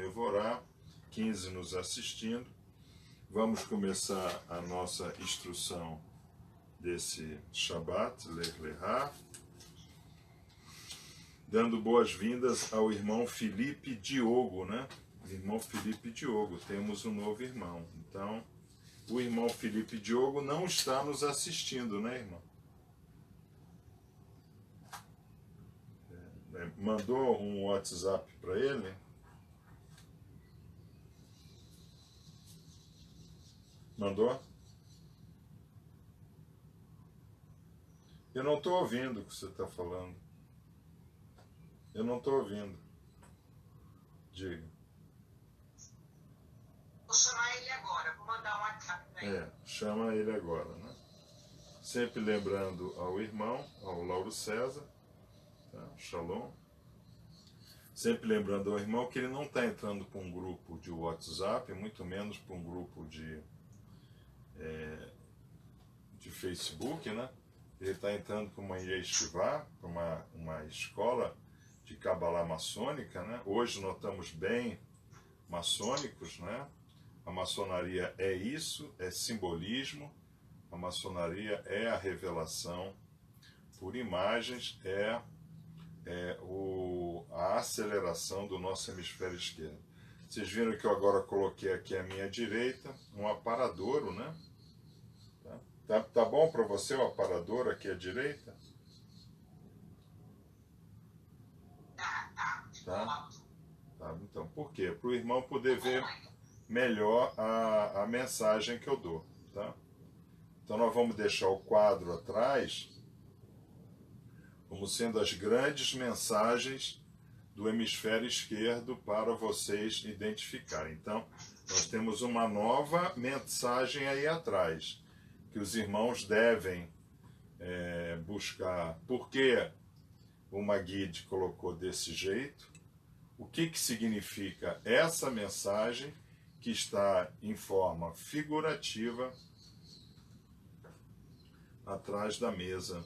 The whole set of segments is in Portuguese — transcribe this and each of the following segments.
Mevorá, 15 nos assistindo. Vamos começar a nossa instrução desse Shabbat, Lech Lechá, dando boas-vindas ao irmão Felipe Diogo, né? Irmão Felipe Diogo, temos um novo irmão. Então, o irmão Felipe Diogo não está nos assistindo, né, irmão? Mandou um WhatsApp para ele? Mandou? Eu não estou ouvindo o que você está falando. Eu não estou ouvindo. Diga. Vou chamar ele agora, vou mandar um WhatsApp para ele. Chama ele agora, né? Sempre lembrando ao irmão, ao Lauro César, tá? Shalom. Sempre lembrando ao irmão que ele não está entrando para um grupo de WhatsApp, muito menos para um grupo de Facebook, né? Ele está entrando para uma yeshivá, para uma escola de Kabbalah maçônica, né? Hoje nós estamos bem maçônicos, né? A maçonaria é isso, é simbolismo, a maçonaria é a revelação por imagens, a aceleração do nosso hemisfério esquerdo. Vocês viram que eu agora coloquei aqui à minha direita um aparadouro, né? Tá bom para você o aparador aqui à direita? Tá? Então, por quê? Para o irmão poder ver melhor a mensagem que eu dou, tá? Então nós vamos deixar o quadro atrás como sendo as grandes mensagens do hemisfério esquerdo para vocês identificarem. Então, nós temos uma nova mensagem aí atrás, que os irmãos devem buscar. Por que o Maguide colocou desse jeito? O que significa essa mensagem que está em forma figurativa atrás da mesa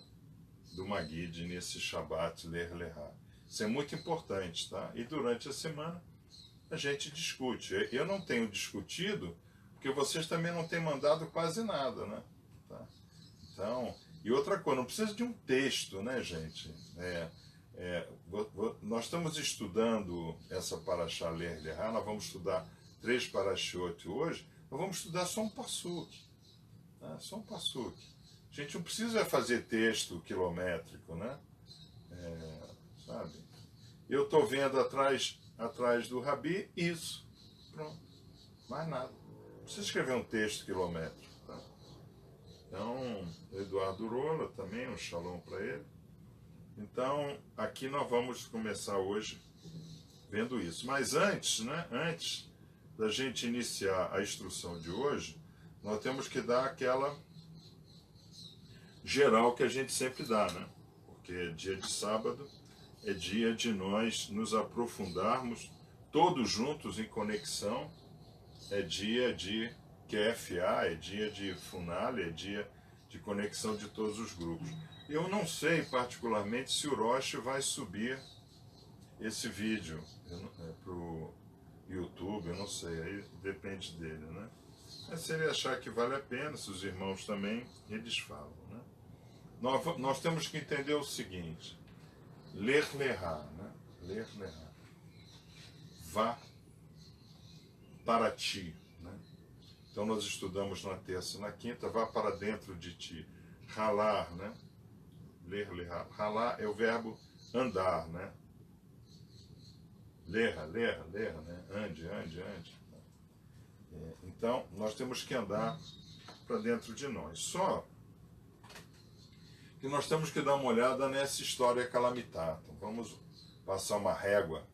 do Maguide nesse Shabbat Lech Lechá. Isso é muito importante, tá? E durante a semana a gente discute. Eu não tenho discutido porque vocês também não têm mandado quase nada, né? Tá? Então, e outra coisa, não precisa de um texto, né, gente? Nós estamos estudando essa Parashá Lech Lechá, nós vamos estudar 3 parashiot hoje, nós vamos estudar só um passuque, tá? Só um passuque. A gente não precisa fazer texto quilométrico, né? Sabe? Eu estou vendo atrás do Rabi isso. Pronto. Mais nada. Não precisa escrever um texto quilométrico. Tá? Então, Eduardo Rola também, um shalom para ele. Então, aqui nós vamos começar hoje vendo isso. Mas antes, né? Antes da gente iniciar a instrução de hoje, nós temos que dar aquela geral que a gente sempre dá, né? Porque dia de sábado é dia de nós nos aprofundarmos todos juntos em conexão, é dia de QFA, é dia de Funale, é dia de conexão de todos os grupos. Eu não sei particularmente se o Roche vai subir esse vídeo para o YouTube, eu não sei, aí depende dele, né? Mas se ele achar que vale a pena, se os irmãos também, eles falam, né? Nós temos que entender o seguinte, Lech Lechá, né? Lech Lechá. Vá para ti, né? Então nós estudamos na terça e na quinta, vá para dentro de ti. Ralar, né? Lech Lechá. Ralar é o verbo andar, né? Leha, né? Ande. Então, nós temos que andar para dentro de nós. Só que nós temos que dar uma olhada nessa história calamitatum. Vamos passar uma régua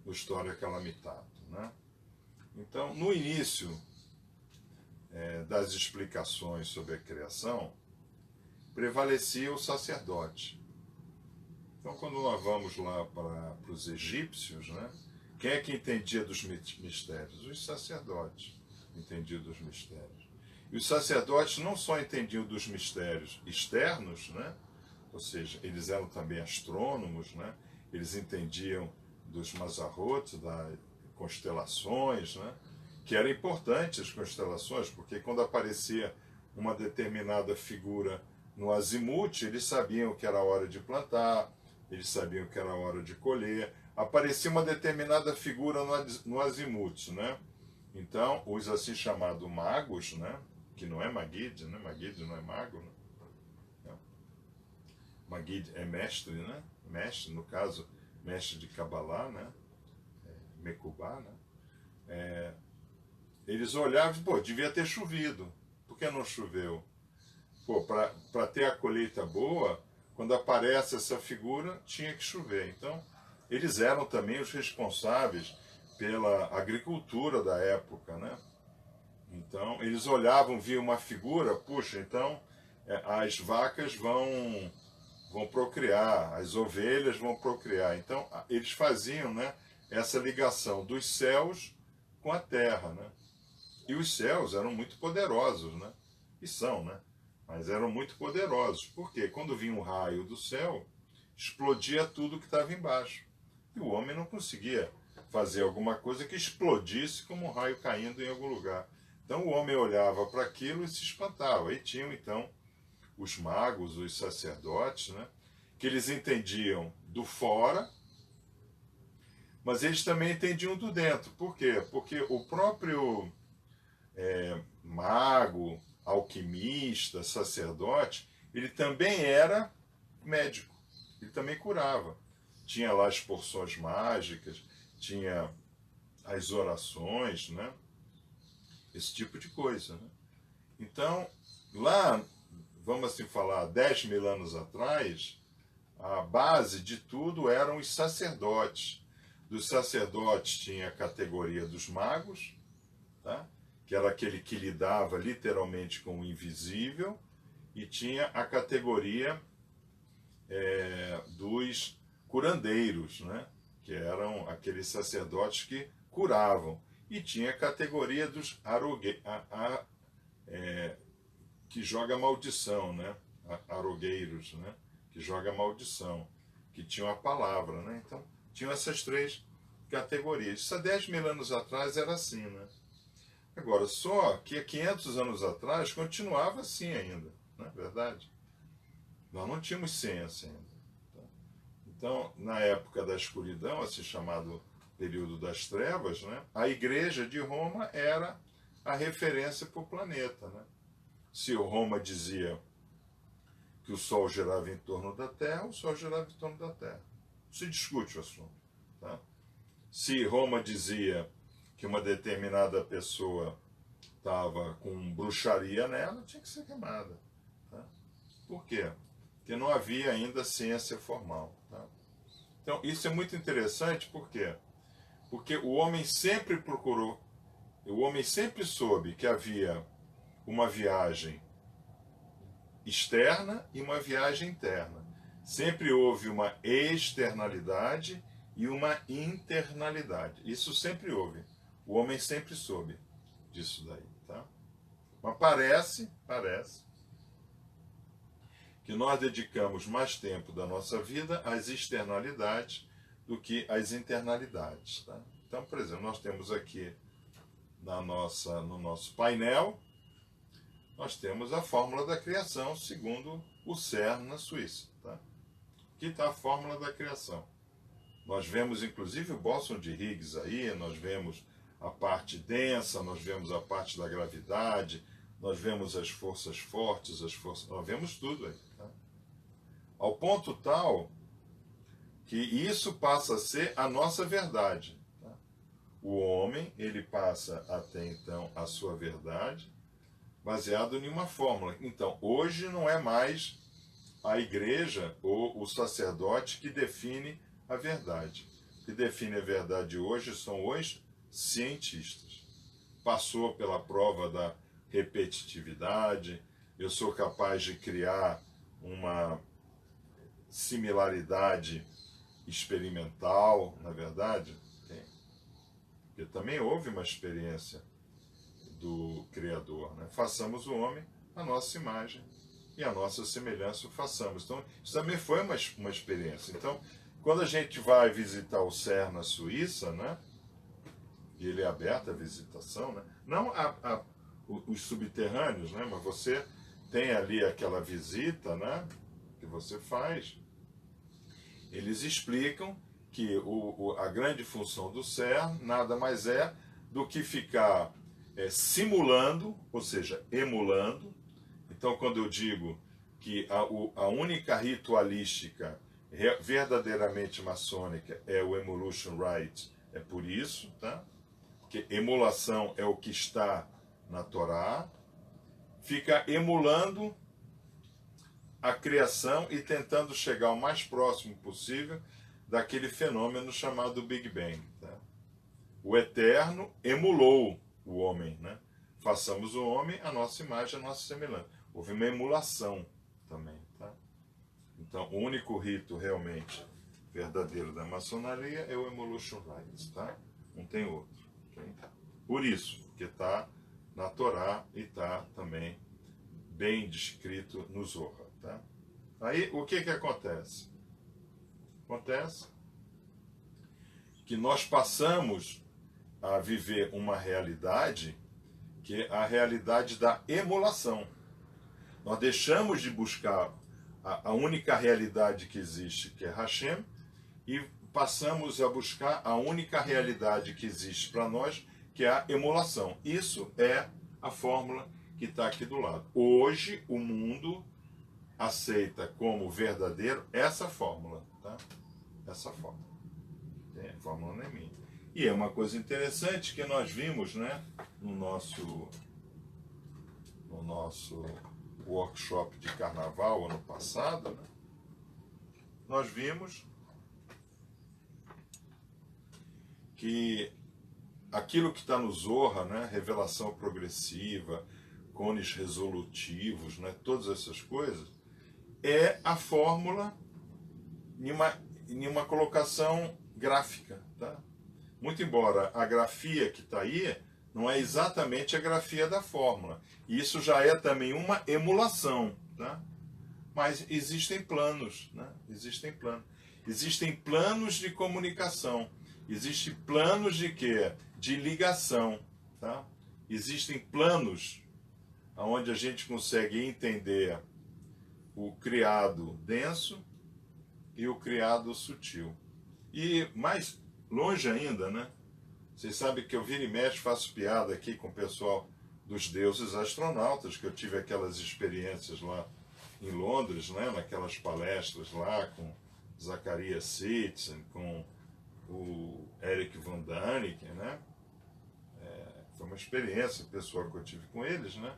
no história calamitatum, né? Então, no início das explicações sobre a criação, prevalecia o sacerdote. Então, quando nós vamos lá para os egípcios, né, quem é que entendia dos mistérios? Os sacerdotes entendiam dos mistérios. E os sacerdotes não só entendiam dos mistérios externos, né, ou seja, eles eram também astrônomos, né, eles entendiam dos mazarot, constelações, né? Que era importante as constelações, porque quando aparecia uma determinada figura no azimute, eles sabiam que era hora de plantar, eles sabiam que era hora de colher. Aparecia uma determinada figura no azimute, né? Então, os assim chamados magos, né? Que não é Magid, né? Magid não é mago, né? Magid é mestre, né? Mestre, no caso, mestre de Kabbalah, né? Mekubá, né? Eles olhavam e, pô, devia ter chovido. Por que não choveu? Pô, para ter a colheita boa, quando aparece essa figura, tinha que chover. Então, eles eram também os responsáveis pela agricultura da época, né? Então, eles olhavam, viam uma figura, puxa, então as vacas vão procriar, as ovelhas vão procriar. Então, eles faziam, né, essa ligação dos céus com a terra, né? E os céus eram muito poderosos, né? E são, né? Mas eram muito poderosos. Porque quando vinha um raio do céu, explodia tudo que estava embaixo. E o homem não conseguia fazer alguma coisa que explodisse como um raio caindo em algum lugar. Então o homem olhava para aquilo e se espantava. E tinham então os magos, os sacerdotes, né? Que eles entendiam do fora, mas eles também entendiam do dentro. Por quê? Porque o próprio mago, alquimista, sacerdote, ele também era médico, ele também curava. Tinha lá as porções mágicas, tinha as orações, né? Esse tipo de coisa, né? Então, lá, vamos assim falar, 10.000 anos atrás, a base de tudo eram os sacerdotes. Dos sacerdotes tinha a categoria dos magos, tá? Que era aquele que lidava literalmente com o invisível, e tinha a categoria dos curandeiros, né? Que eram aqueles sacerdotes que curavam. E tinha a categoria dos que joga maldição, né? Arogueiros, né? Que joga maldição, que tinham a palavra, né? Então, tinham essas três categorias. Isso há 10.000 anos atrás era assim, né? Agora, só que há 500 anos atrás continuava assim ainda, não é verdade? Nós não tínhamos ciência ainda. Tá? Então, na época da escuridão, assim chamado período das trevas, né, a Igreja de Roma era a referência para o planeta. Né? Se Roma dizia que o Sol girava em torno da Terra, o Sol girava em torno da Terra. Se discute o assunto. Tá? Se Roma dizia que uma determinada pessoa estava com bruxaria nela, tinha que ser queimada. Tá? Por quê? Porque não havia ainda ciência formal. Tá? Então, isso é muito interessante, por quê? Porque o homem sempre procurou, o homem sempre soube que havia uma viagem externa e uma viagem interna. Sempre houve uma externalidade e uma internalidade. Isso sempre houve. O homem sempre soube disso daí, tá? Mas parece que nós dedicamos mais tempo da nossa vida às externalidades do que às internalidades, tá? Então, por exemplo, nós temos aqui no nosso painel, nós temos a fórmula da criação segundo o CERN na Suíça, tá? Aqui está a fórmula da criação. Nós vemos inclusive o bóson de Higgs aí, nós vemos a parte densa, nós vemos a parte da gravidade, nós vemos as forças fortes, nós vemos tudo aí. Tá? Ao ponto tal que isso passa a ser a nossa verdade. Tá? O homem, ele passa até então a sua verdade baseado em uma fórmula. Então, hoje não é mais a igreja ou o sacerdote que define a verdade. O que define a verdade hoje são os cientistas. Passou pela prova da repetitividade, eu sou capaz de criar uma similaridade experimental, na verdade, porque também houve uma experiência do Criador. Né? Façamos o homem a nossa imagem e a nossa semelhança o façamos. Então, isso também foi uma experiência. Então, quando a gente vai visitar o CERN na Suíça, né, e ele é aberto à visitação, né? Não os subterrâneos, né? Mas você tem ali aquela visita, né? Que você faz. Eles explicam que a grande função do CERN nada mais é do que ficar simulando, ou seja, emulando. Então, quando eu digo que a única ritualística verdadeiramente maçônica é o Emulation Rite, é por isso, tá? Porque emulação é o que está na Torá, fica emulando a criação e tentando chegar o mais próximo possível daquele fenômeno chamado Big Bang. Tá? O Eterno emulou o homem, né? Façamos o homem a nossa imagem, a nossa semelhança. Houve uma emulação também. Tá? Então, o único rito realmente verdadeiro da maçonaria é o Emulation Rite. Tá? Não tem outro. Okay? Por isso, que está na Torá e está também bem descrito no Zohar. Tá? Aí, o que acontece? Acontece que nós passamos a viver uma realidade que é a realidade da emulação. Nós deixamos de buscar a única realidade que existe, que é Hashem, e passamos a buscar a única realidade que existe para nós, que é a emulação. Isso é a fórmula que está aqui do lado. Hoje, o mundo aceita como verdadeiro essa fórmula, tá? Essa fórmula. A fórmula não é minha. E é uma coisa interessante que nós vimos, né, no nosso workshop de carnaval ano passado, né? Nós vimos que aquilo que está no Zohar, né, revelação progressiva, cones resolutivos, né, todas essas coisas, é a fórmula em uma colocação gráfica. Tá? Muito embora a grafia que está aí não é exatamente a grafia da fórmula. Isso já é também uma emulação. Tá? Mas existem planos. Né? Existem planos. Existem planos de comunicação. Existem planos de quê? De ligação. Tá? Existem planos onde a gente consegue entender o criado denso e o criado sutil. E mais longe ainda, né? Vocês sabem que eu vira e mexe, faço piada aqui com o pessoal dos deuses astronautas, que eu tive aquelas experiências lá em Londres, né? Naquelas palestras lá com Zacharias Sitchin, com o Eric Van Daniken, né? Foi uma experiência pessoal que eu tive com eles, né?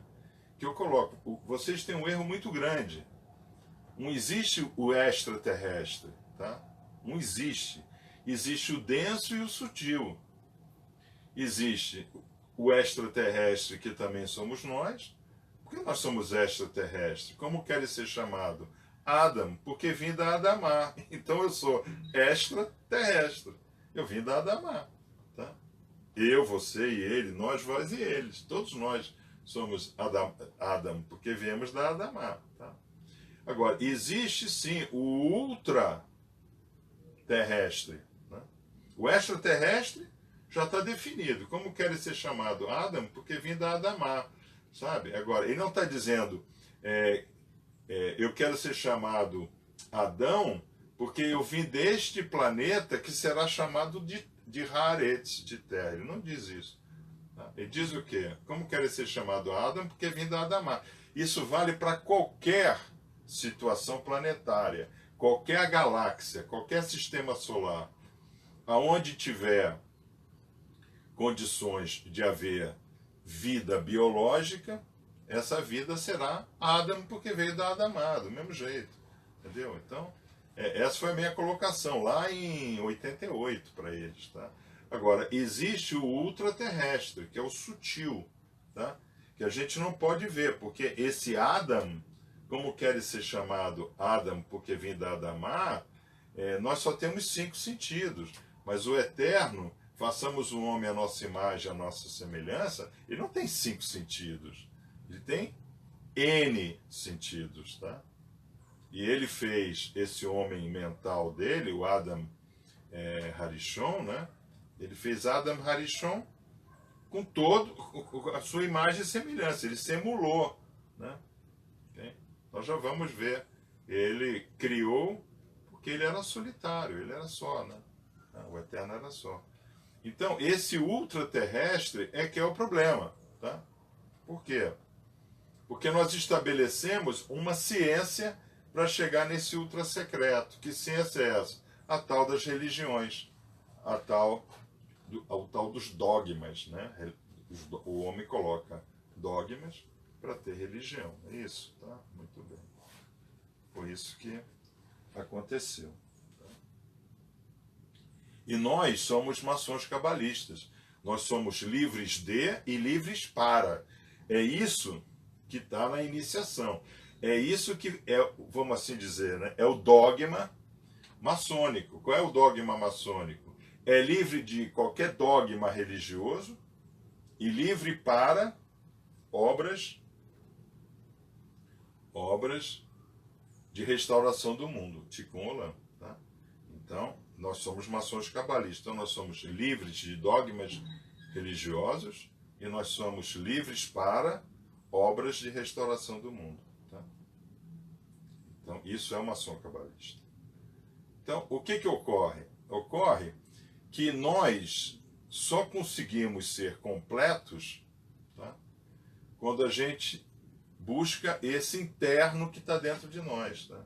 Que eu coloco, vocês têm um erro muito grande. Não existe o extraterrestre, tá? Não existe. Existe o denso e o sutil. Existe o extraterrestre, que também somos nós. Por que nós somos extraterrestres? Como querem ser chamado? Adam, porque vim da Adamá. Então eu sou extraterrestre. Eu vim da Adamá. Tá? Eu, você e ele, nós, vós e eles. Todos nós somos Adam, porque viemos da Adamá. Tá? Agora, existe sim o ultraterrestre. Né? O extraterrestre já está definido. Como quer ser chamado? Adam, porque vim da Adamá. Sabe? Agora, ele não está dizendo eu quero ser chamado Adão, porque eu vim deste planeta que será chamado de Haaretz, de terra. Ele não diz isso. Tá? Ele diz o quê? Como quer ser chamado Adam, porque vim da Adamá. Isso vale para qualquer situação planetária, qualquer galáxia, qualquer sistema solar, aonde tiver condições de haver vida biológica, essa vida será Adam, porque veio da Adamá, do mesmo jeito. Entendeu? Então, essa foi a minha colocação lá em 88 para eles. Tá? Agora, existe o ultraterrestre, que é o sutil, tá? Que a gente não pode ver, porque esse Adam, como quer ser chamado Adam porque vem da Adamá, nós só temos 5 sentidos. Mas o Eterno, façamos o homem à nossa imagem, à nossa semelhança, ele não tem 5 sentidos. Ele tem N sentidos. Tá? E ele fez esse homem mental dele, o Adam Harishon, né? Ele fez Adam Harishon com todo a sua imagem e semelhança. Ele se emulou, né? Okay? Nós já vamos ver. Ele criou porque ele era solitário, ele era só, né? O Eterno era só. Então, esse ultraterrestre é que é o problema, tá? Por quê? Porque nós estabelecemos uma ciência para chegar nesse ultrasecreto. Que ciência é essa? A tal das religiões, o tal dos dogmas, né? O homem coloca dogmas para ter religião. É isso, tá? Muito bem. Foi isso que aconteceu. Tá? E nós somos maçons cabalistas. Nós somos livres de e livres para. É isso que está na iniciação. É isso que é, vamos assim dizer, né? É o dogma maçônico. Qual é o dogma maçônico? É livre de qualquer dogma religioso e livre para obras de restauração do mundo, Tikkun Olam, tá? Então, nós somos maçons cabalistas, então nós somos livres de dogmas religiosos e nós somos livres para obras de restauração do mundo, tá? Então, isso é um maçom cabalista. Então, o que ocorre? Ocorre que nós só conseguimos ser completos, tá? Quando a gente busca esse interno que está dentro de nós, tá?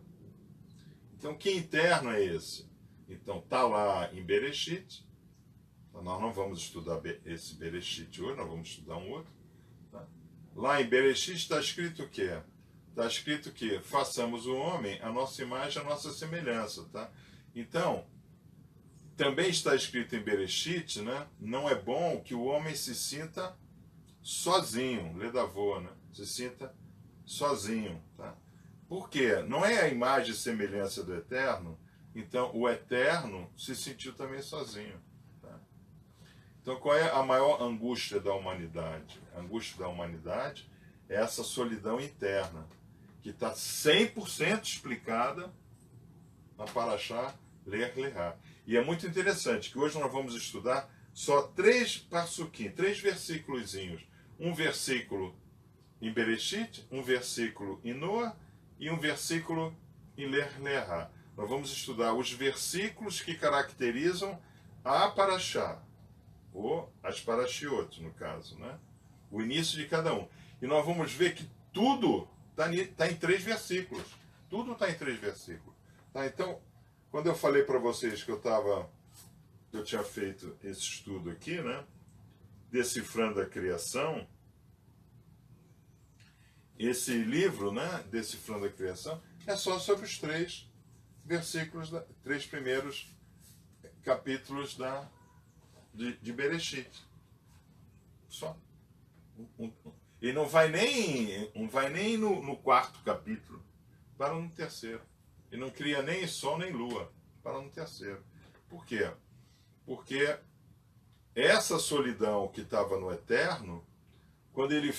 Então, que interno é esse? Então, está lá em Bereshit. Então, nós não vamos estudar esse Bereshit hoje, nós vamos estudar um outro. Tá? Lá em Bereshit está escrito o quê? Está escrito que façamos o homem a nossa imagem, a nossa semelhança, tá? Então, também está escrito em Bereshit, né? Não é bom que o homem se sinta sozinho, ledavô, né? Se sinta sozinho, tá? Por quê? Não é a imagem e semelhança do Eterno, então o Eterno se sentiu também sozinho, tá? Então qual é a maior angústia da humanidade? A angústia da humanidade é essa solidão interna, que está 100% explicada na Parashá Lech Lechá. E é muito interessante que hoje nós vamos estudar só 3 passuquim, 3 versículozinhos. Um versículo em Bereshit, um versículo em Noah e um versículo em Lech Lechá. Nós vamos estudar os versículos que caracterizam a Parashá, ou as Parashiot, no caso, né? O início de cada um. E nós vamos ver que tudo está em 3 versículos. Tudo está em 3 versículos. Tá? Então, quando eu falei para vocês que eu tinha feito esse estudo aqui, né? Decifrando a Criação, esse livro, né? Decifrando a Criação, é só sobre os 3 versículos, 3 primeiros capítulos de Bereshit. Só. E não vai nem no 4º capítulo, para no 3º. E não cria nem sol nem lua, para no 3º. Por quê? Porque essa solidão que estava no Eterno, quando ele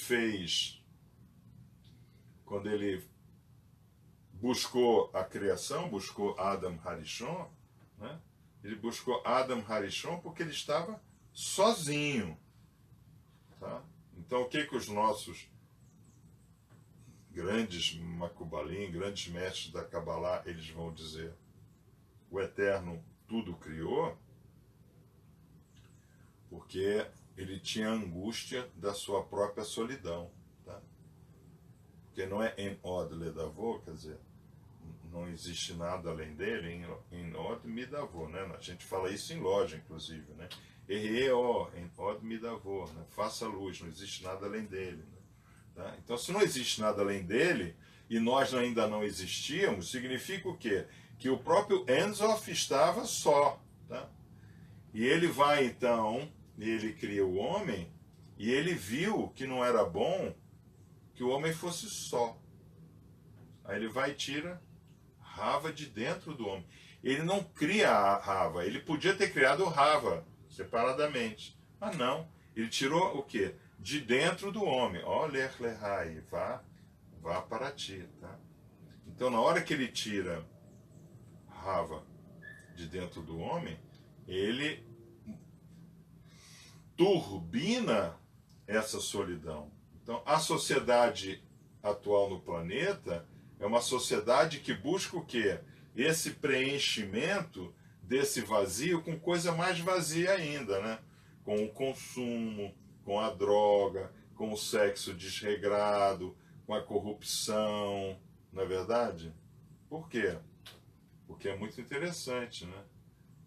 buscou a criação, buscou Adam Harishon, né? Ele buscou Adam Harishon porque ele estava sozinho, tá? Então, o que os nossos grandes Macubalim, grandes mestres da Kabbalah, eles vão dizer? O Eterno tudo criou porque ele tinha angústia da sua própria solidão, tá? Porque não é em od ledavô, quer dizer, não existe nada além dele, em od midavô, né? A gente fala isso em loja, inclusive, né? Em od midavô, né? Faça luz, não existe nada além dele, né? Tá? Então, se não existe nada além dele, e nós ainda não existíamos, significa o quê? Que o próprio Ensof estava só, tá? E ele vai, então, e ele cria o homem, e ele viu que não era bom que o homem fosse só. Aí ele vai e tira Rava de dentro do homem. Ele não cria a Rava, ele podia ter criado o Rava separadamente, mas não. Ele tirou o quê? De dentro do homem. Ó, Lech Lechai, vá para ti, tá? Então, na hora que ele tira Rava de dentro do homem, ele turbina essa solidão. Então, a sociedade atual no planeta é uma sociedade que busca o quê? Esse preenchimento desse vazio com coisa mais vazia ainda, né? Com o consumo, com a droga, com o sexo desregrado, com a corrupção, não é verdade? Por quê? Porque é muito interessante, né?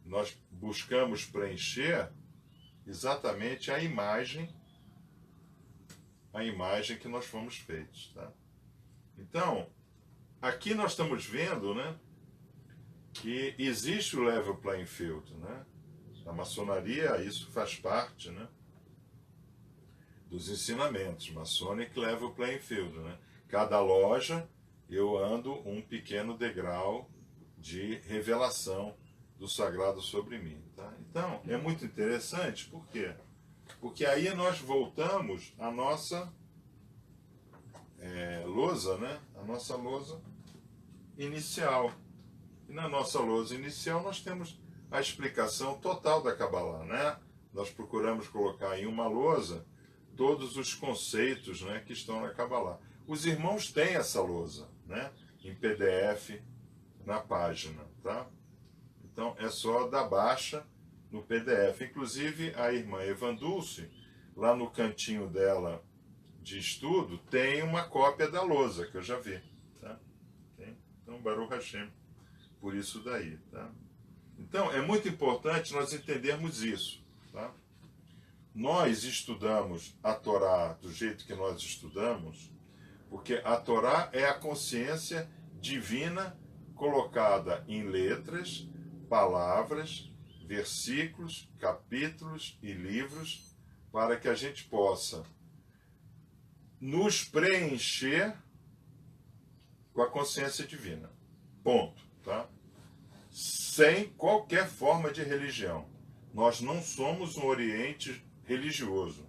Nós buscamos preencher exatamente a imagem que nós fomos feitos, tá? Então, aqui nós estamos vendo, né, que existe o level playing field, né? A maçonaria, isso faz parte, né, dos ensinamentos, Masonic Level Playing Field, né? Cada loja eu ando um pequeno degrau de revelação do sagrado sobre mim, tá? Então, é muito interessante, por quê? Porque aí nós voltamos à nossa lousa, né? A nossa lousa inicial. E na nossa lousa inicial nós temos a explicação total da Kabbalah, né? Nós procuramos colocar em uma lousa todos os conceitos, né, que estão na Kabbalah. Os irmãos têm essa lousa, né, em PDF na página, tá? Então é só dar baixa no PDF. Inclusive a irmã Evandulce, lá no cantinho dela de estudo, tem uma cópia da lousa, que eu já vi, tá? Então, Baruch Hashem, por isso daí, tá? Então é muito importante nós entendermos isso, tá? Nós estudamos a Torá do jeito que nós estudamos, porque a Torá é a consciência divina colocada em letras, palavras, versículos, capítulos e livros, para que a gente possa nos preencher com a consciência divina. Ponto, tá? Sem qualquer forma de religião. Nós não somos um Oriente religioso.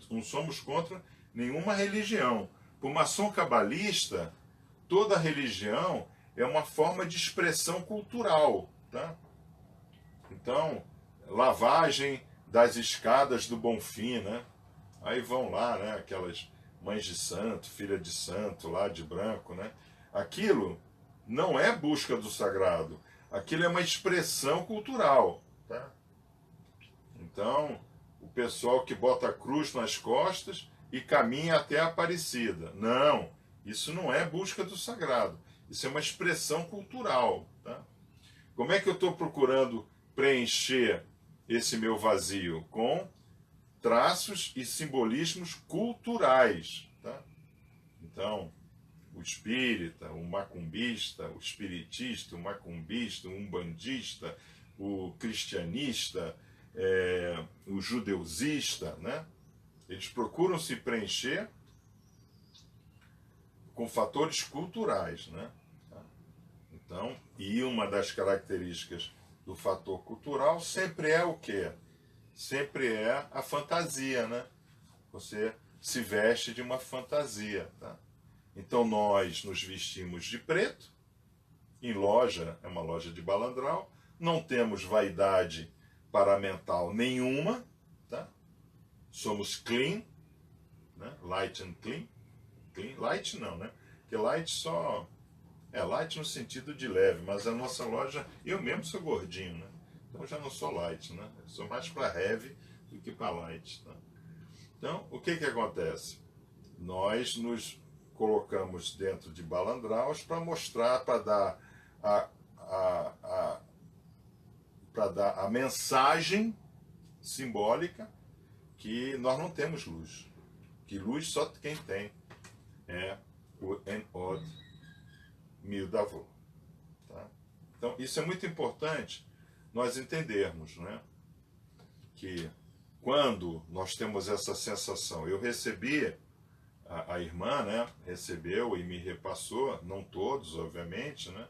Não somos contra nenhuma religião. Para o maçom cabalista, toda religião é uma forma de expressão cultural, tá? Então, lavagem das escadas do Bonfim, né? Aí vão lá, né, aquelas mães de santo, filha de santo, lá de branco, né? Aquilo não é busca do sagrado. Aquilo é uma expressão cultural, tá? Então, o pessoal que bota a cruz nas costas e caminha até a Aparecida. Não, isso não é busca do sagrado. Isso é uma expressão cultural, tá? Como é que eu estou procurando preencher esse meu vazio? Com traços e simbolismos culturais, tá? Então, o espírita, o macumbista, o espiritista, o macumbista, o umbandista, o cristianista, o judeusista, né? Eles procuram se preencher com fatores culturais, né? Então, e uma das características do fator cultural sempre é o quê? Sempre é a fantasia, né? Você se veste de uma fantasia, tá? Então nós nos vestimos de preto, em loja, é uma loja de balandral, não temos vaidade paramental nenhuma, tá? Somos clean, né? Light and clean. Clean. Light não, né? Porque light só... light no sentido de leve, mas a nossa loja... Eu mesmo sou gordinho, né? Então eu já não sou light, né? Eu sou mais para heavy do que para light, tá? Então, o que acontece? Nós nos colocamos dentro de balandraus para mostrar, para dar a mensagem simbólica que nós não temos luz. Que luz só quem tem é o En-Od Mildavô. Tá? Então, isso é muito importante nós entendermos, né? Que quando nós temos essa sensação, eu recebi, a irmã, né, recebeu e me repassou, não todos, obviamente, né?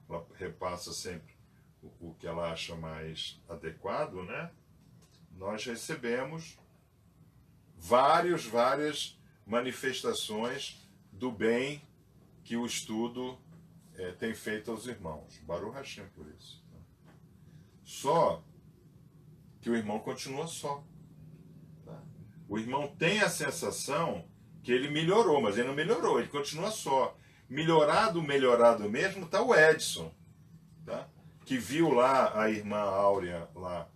Ela repassa sempre o que ela acha mais adequado, né? Nós recebemos várias manifestações do bem que o estudo tem feito aos irmãos. Baruch Hashem por isso. Só que o irmão continua só. o irmão tem a sensação que ele melhorou, mas ele não melhorou, ele continua só. Melhorado mesmo está o Edson, tá? Que viu lá a irmã Áurea lá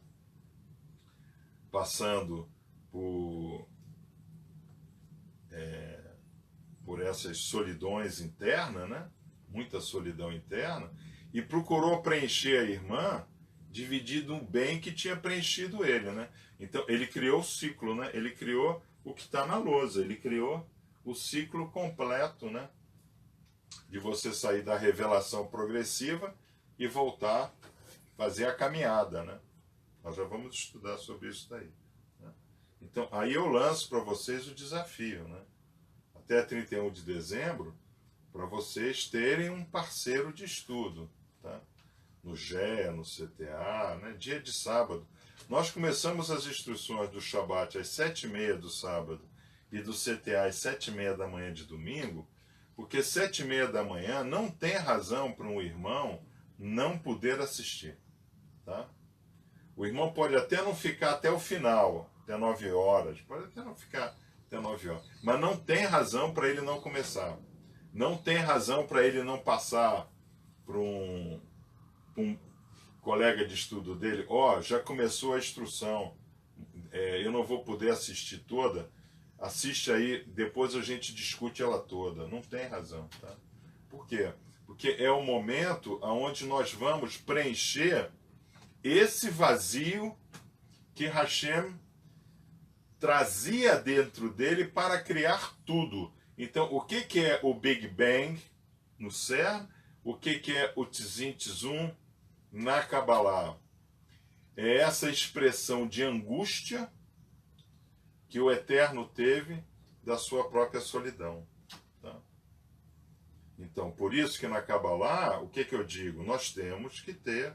passando por essas solidões internas, né? Muita solidão interna, e procurou preencher a irmã, dividindo um bem que tinha preenchido ele, né? Então ele criou o ciclo, né? Ele criou o que está na lousa, ele criou o ciclo completo, né? De você sair da revelação progressiva e voltar a fazer a caminhada, né? Nós já vamos estudar sobre isso daí, né? Então aí eu lanço para vocês o desafio, né? Até 31 de dezembro, para vocês terem um parceiro de estudo, tá? No GEA, no CTA, né? Dia de sábado. Nós começamos as instruções do Shabat às 7h30 do sábado e do CTA às 7h30 da manhã de domingo, porque 7h30 da manhã não tem razão para um irmão não poder assistir, tá? O irmão pode até não ficar até o final, até 9 horas, pode até não ficar até 9 horas, mas não tem razão para ele não começar. Não tem razão para ele não passar para um colega de estudo dele, já começou a instrução, eu não vou poder assistir toda, assiste aí, depois a gente discute ela toda. Não tem razão, tá? Por quê? Porque é o momento onde nós vamos preencher esse vazio que Hashem trazia dentro dele para criar tudo. Então, o que é o Big Bang no CERN? O que é o Tzim Tzum na Kabbalah? É essa expressão de angústia que o Eterno teve da sua própria solidão, tá? Então, por isso que na Kabbalah, o que eu digo? Nós temos que ter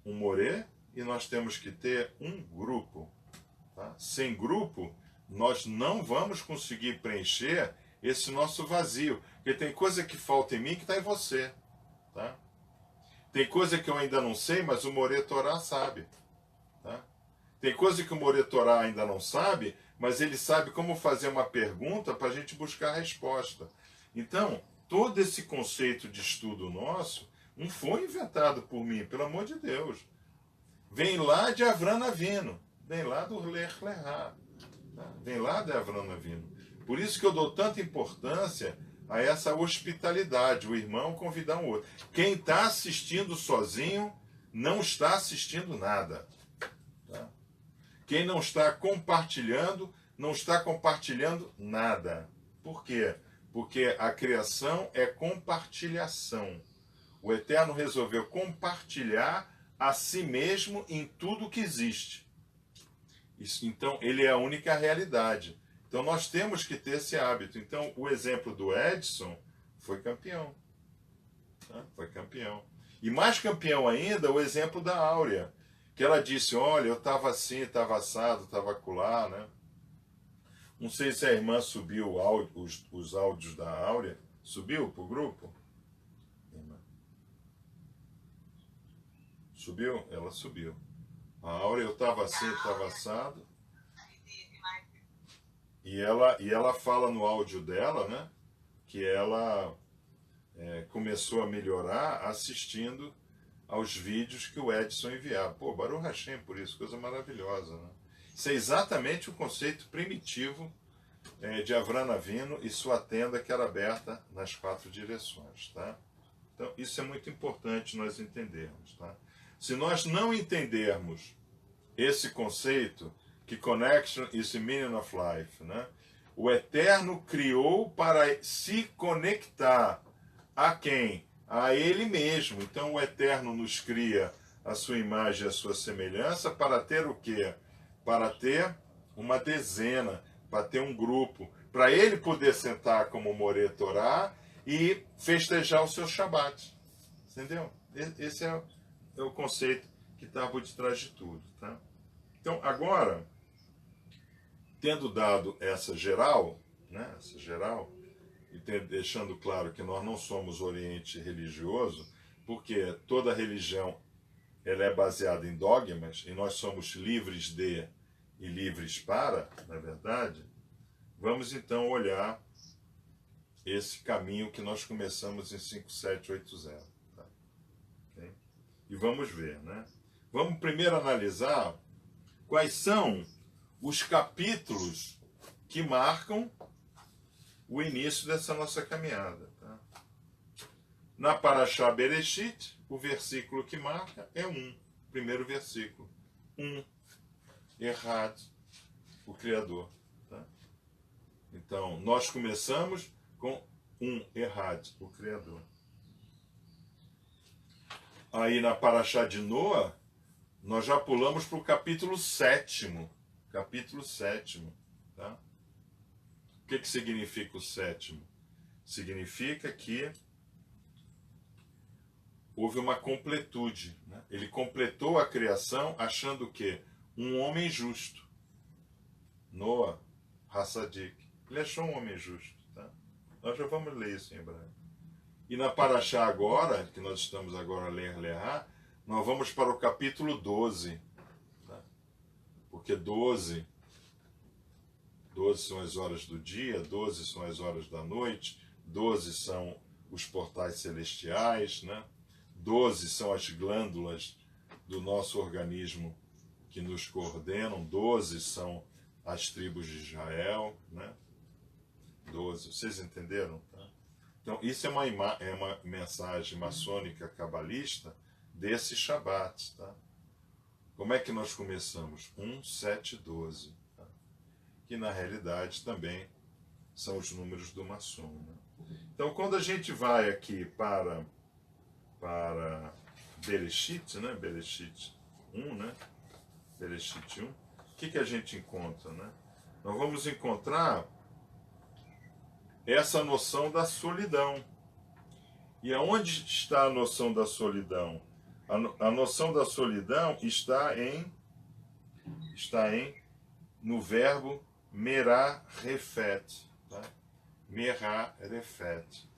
um moré e nós temos que ter um grupo, tá? Sem grupo, nós não vamos conseguir preencher esse nosso vazio. Porque tem coisa que falta em mim que está em você, tá? Tem coisa que eu ainda não sei, mas o Moré Torá sabe, tá? Tem coisa que o Moré Torá ainda não sabe, mas ele sabe como fazer uma pergunta para a gente buscar a resposta. Então, todo esse conceito de estudo nosso não foi inventado por mim, pelo amor de Deus. Vem lá de Avram Avinu, vem lá do Lech Lechá, tá? Vem lá de Avram Avinu. Por isso que eu dou tanta importância a essa hospitalidade, o irmão convidar um outro. Quem está assistindo sozinho não está assistindo nada, tá? Quem não está compartilhando, não está compartilhando nada. Por quê? Porque a criação é compartilhação. O Eterno resolveu compartilhar a si mesmo em tudo que existe. Então, ele é a única realidade. Então, nós temos que ter esse hábito. Então, o exemplo do Edson foi campeão, tá? Foi campeão. E mais campeão ainda, o exemplo da Áurea, que ela disse, olha, eu estava assim, estava assado, estava acolá, né? Não sei se a irmã subiu os áudios da Áurea. Subiu para o grupo? Subiu? Ela subiu. A Áurea, eu estava assim, estava assado. E ela fala no áudio dela, né, que ela começou a melhorar assistindo aos vídeos que o Edson enviava. Pô, Baruch Hashem por isso, coisa maravilhosa, né? Isso é exatamente o conceito primitivo de Avram Avinu e sua tenda que era aberta nas 4 direções, tá? Então, isso é muito importante nós entendermos, tá? Se nós não entendermos esse conceito, que connection is the meaning of life, né? O Eterno criou para se conectar a quem? A Ele mesmo. Então o Eterno nos cria a sua imagem e a sua semelhança para ter o quê? Para ter uma dezena, para ter um grupo, para Ele poder sentar como Moré Torá e festejar o seu Shabat. Entendeu? Esse é o conceito que está por detrás de tudo, tá? Então, agora, tendo dado essa geral, né, e deixando claro que nós não somos Oriente religioso, porque toda religião ela é baseada em dogmas, e nós somos livres de e livres para, na verdade, vamos então olhar esse caminho que nós começamos em 5780. Tá? Okay? E vamos ver, né? Vamos primeiro analisar quais são os capítulos que marcam o início dessa nossa caminhada. Tá? Na Parashá Bereshit, o versículo que marca é 1, primeiro versículo. 1, Errad, o Criador. Tá? Então, nós começamos com 1, Errad, o Criador. Aí na Parashá de Noa, nós já pulamos para o capítulo 7º. Capítulo 7º. Tá? O que significa o 7º? Significa que houve uma completude. Né? Ele completou a criação achando que um homem justo. Noa, Hassadik. Ele achou um homem justo. Tá? Nós já vamos ler isso em hebraico. E na Parashá agora, que nós estamos agora a ler, nós vamos para o capítulo 12. Tá? Porque 12 são as horas do dia, 12 são as horas da noite, 12 são os portais celestiais, né? 12 são as glândulas do nosso organismo que nos coordenam, 12 são as tribos de Israel, né? 12, vocês entenderam? Tá? Então, isso é uma mensagem maçônica cabalista desse Shabat. Tá? Como é que nós começamos? 1, 7, 12. Tá? Que na realidade também são os números do maçom. Né? Então, quando a gente vai aqui para Bereshit, né? Bereshit 1, né? Bereshit 1, o que a gente encontra? Né? Nós vamos encontrar essa noção da solidão. E aonde está a noção da solidão? A noção da solidão está no verbo merá refet. Tá? Merá refet.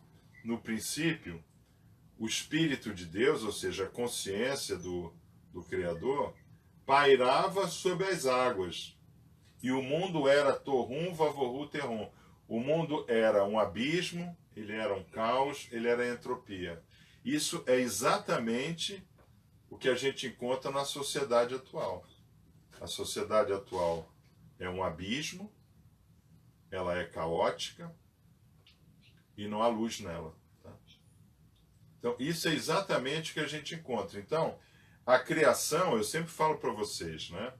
No princípio, o Espírito de Deus, ou seja, a consciência do Criador, pairava sobre as águas. E o mundo era Torum Vavorru Terrum. O mundo era um abismo, ele era um caos, ele era entropia. Isso é exatamente o que a gente encontra na sociedade atual. A sociedade atual é um abismo, ela é caótica e não há luz nela. Tá? Então, isso é exatamente o que a gente encontra. Então, a criação, eu sempre falo para vocês, né?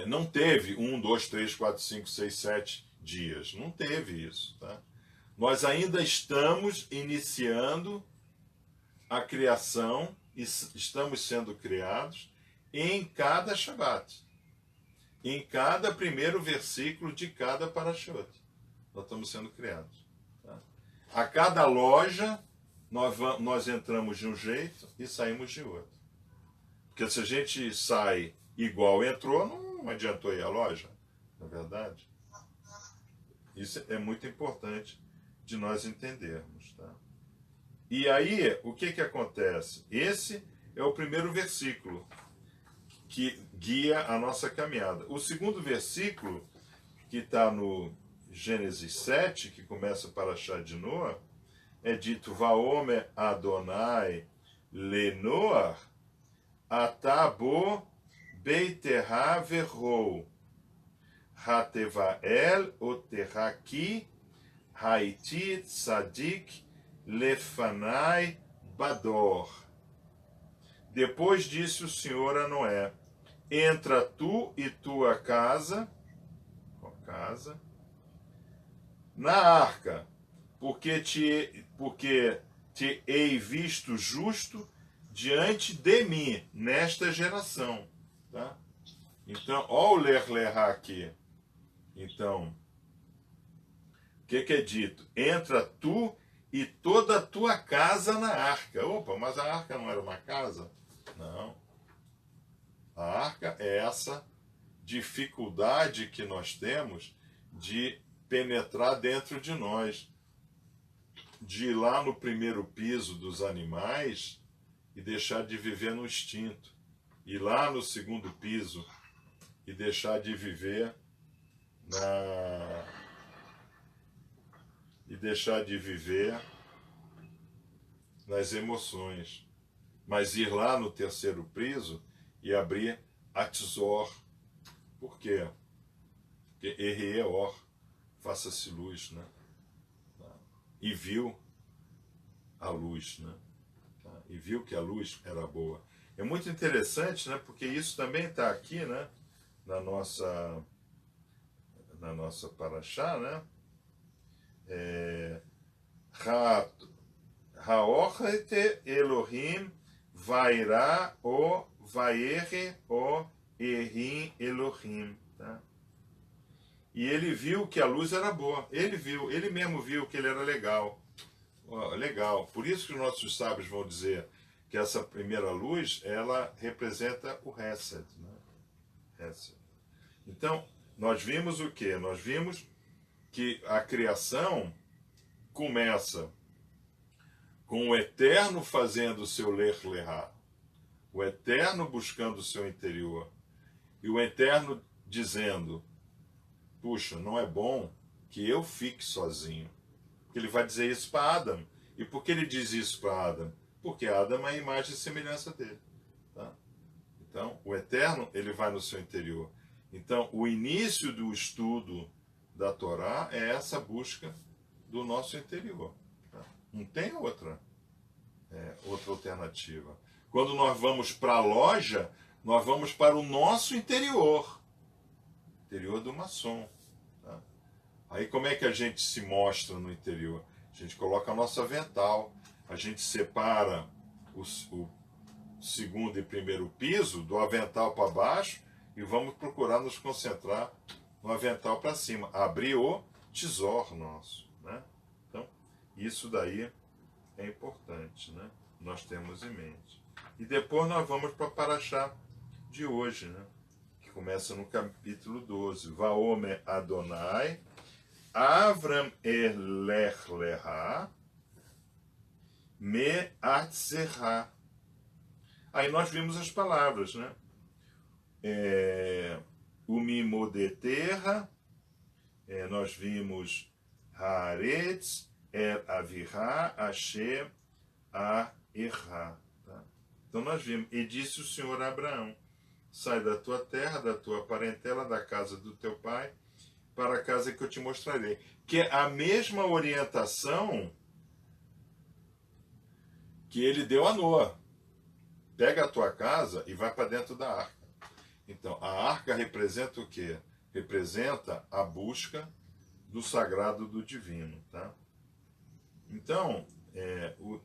Não teve 1, 2, 3, 4, 5, 6, 7 dias. Não teve isso. Tá? Nós ainda estamos iniciando a criação, e estamos sendo criados em cada Shabat. Em cada primeiro versículo de cada Parashot. Nós estamos sendo criados. Tá? A cada loja, nós entramos de um jeito e saímos de outro. Porque se a gente sai igual entrou, não adiantou ir à loja, na verdade. Isso é muito importante de nós entendermos. Tá? E aí, o que acontece? Esse é o primeiro versículo que guia a nossa caminhada. O segundo versículo, que está no Gênesis 7, que começa para Parashá de Noa, é dito: Vaomer Adonai Lenoar Atabo Beiterá verrou, Hatevael oterraki, Haiti tzadik, lefanai bador. Depois disse o Senhor a Noé: entra tu e tua casa, na arca, porque te hei visto justo diante de mim, nesta geração. Tá? Então, ó o ler-lerá aqui. Então, o que é dito? Entra tu e toda a tua casa na arca. Opa, mas a arca não era uma casa? Não. A arca é essa dificuldade que nós temos de penetrar dentro de nós, de ir lá no primeiro piso dos animais e deixar de viver no instinto, ir lá no segundo piso e deixar de viver nas emoções, mas ir lá no terceiro piso e abrir Atzor. Por quê? Porque Erreor, faça-se luz, né? E viu a luz, né? E viu que a luz era boa. É muito interessante, né? Porque isso também está aqui, né? Na nossa paraxá, né? Haorete Elohim vairá o vaere o erim Elohim, tá? E ele viu que a luz era boa. Ele mesmo viu que ele era legal. Legal. Por isso que os nossos sábios vão dizer que essa primeira luz, ela representa o Hesed, né? Hesed. Então, nós vimos o quê? Nós vimos que a criação começa com o Eterno fazendo o seu ler-lerá, o Eterno buscando o seu interior, e o Eterno dizendo, puxa, não é bom que eu fique sozinho. Ele vai dizer isso para Adam. E por que ele diz isso para Adam? Porque Adam é a imagem e semelhança dele. Tá? Então, o Eterno, ele vai no seu interior. Então, o início do estudo da Torá é essa busca do nosso interior. Tá? Não tem outra alternativa. Quando nós vamos para a loja, nós vamos para o nosso interior. Interior do maçom. Tá? Aí como é que a gente se mostra no interior? A gente coloca a nossa avental, a gente separa o segundo e primeiro piso do avental para baixo e vamos procurar nos concentrar no avental para cima, abrir o tesor nosso, né? Então, isso daí é importante, né? Nós temos em mente. E depois nós vamos para a paraxá de hoje, né? Que começa no capítulo 12. Vaomer Adonai, Avram Elech Leha, Me Atzerha. Aí nós vimos as palavras, né? O Mimodeterra, nós vimos Haaretz, El Avirá, Hashem, A-Erra. Tá? Então nós vimos, e disse o Senhor a Abraão, sai da tua terra, da tua parentela, da casa do teu pai, para a casa que eu te mostrarei. Que é a mesma orientação que ele deu a Noa. Pega a tua casa e vai para dentro da arca. Então, a arca representa o quê? Representa a busca do sagrado, do divino. Tá? Então,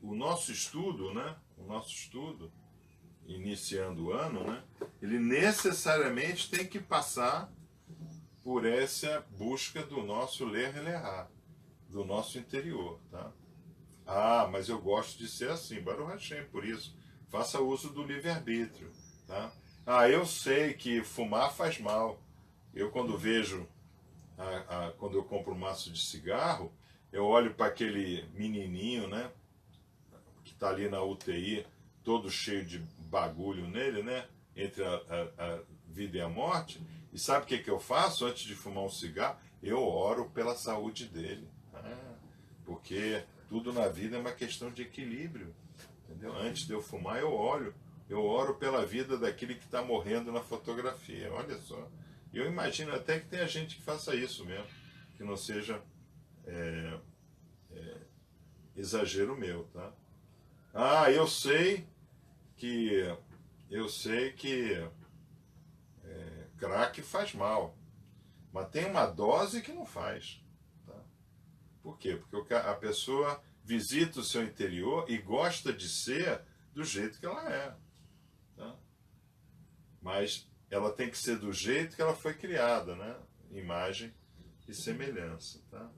o nosso estudo, né? O nosso estudo, iniciando o ano, né? Ele necessariamente tem que passar por essa busca do nosso ler e lerrar, do nosso interior. Tá? Ah, mas eu gosto de ser assim, Baruch Hashem, por isso, faça uso do livre-arbítrio. Tá? Ah, eu sei que fumar faz mal. Eu, quando vejo, quando eu compro um maço de cigarro, eu olho para aquele menininho, né, que está ali na UTI, todo cheio de bagulho nele, né, entre a vida e a morte, e sabe o que eu faço antes de fumar um cigarro? Eu oro pela saúde dele. Porque tudo na vida é uma questão de equilíbrio. Entendeu? Antes de eu fumar, eu oro pela vida daquele que está morrendo na fotografia. Olha só. Eu imagino até que tenha gente que faça isso mesmo, que não seja exagero meu, tá? Ah, eu sei que crack faz mal, mas tem uma dose que não faz. Tá? Por quê? Porque a pessoa visita o seu interior e gosta de ser do jeito que ela é. Tá? Mas ela tem que ser do jeito que ela foi criada, né? Imagem e semelhança. Tá?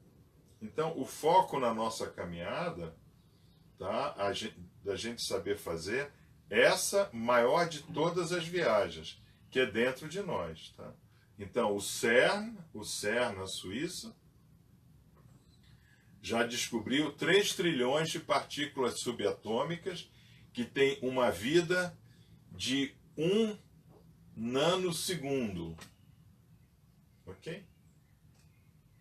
Então, o foco na nossa caminhada, tá? Da gente saber fazer essa maior de todas as viagens, que é dentro de nós. Tá? Então, o CERN na Suíça, já descobriu 3 trilhões de partículas subatômicas que têm uma vida de 1 nanosegundo. ok?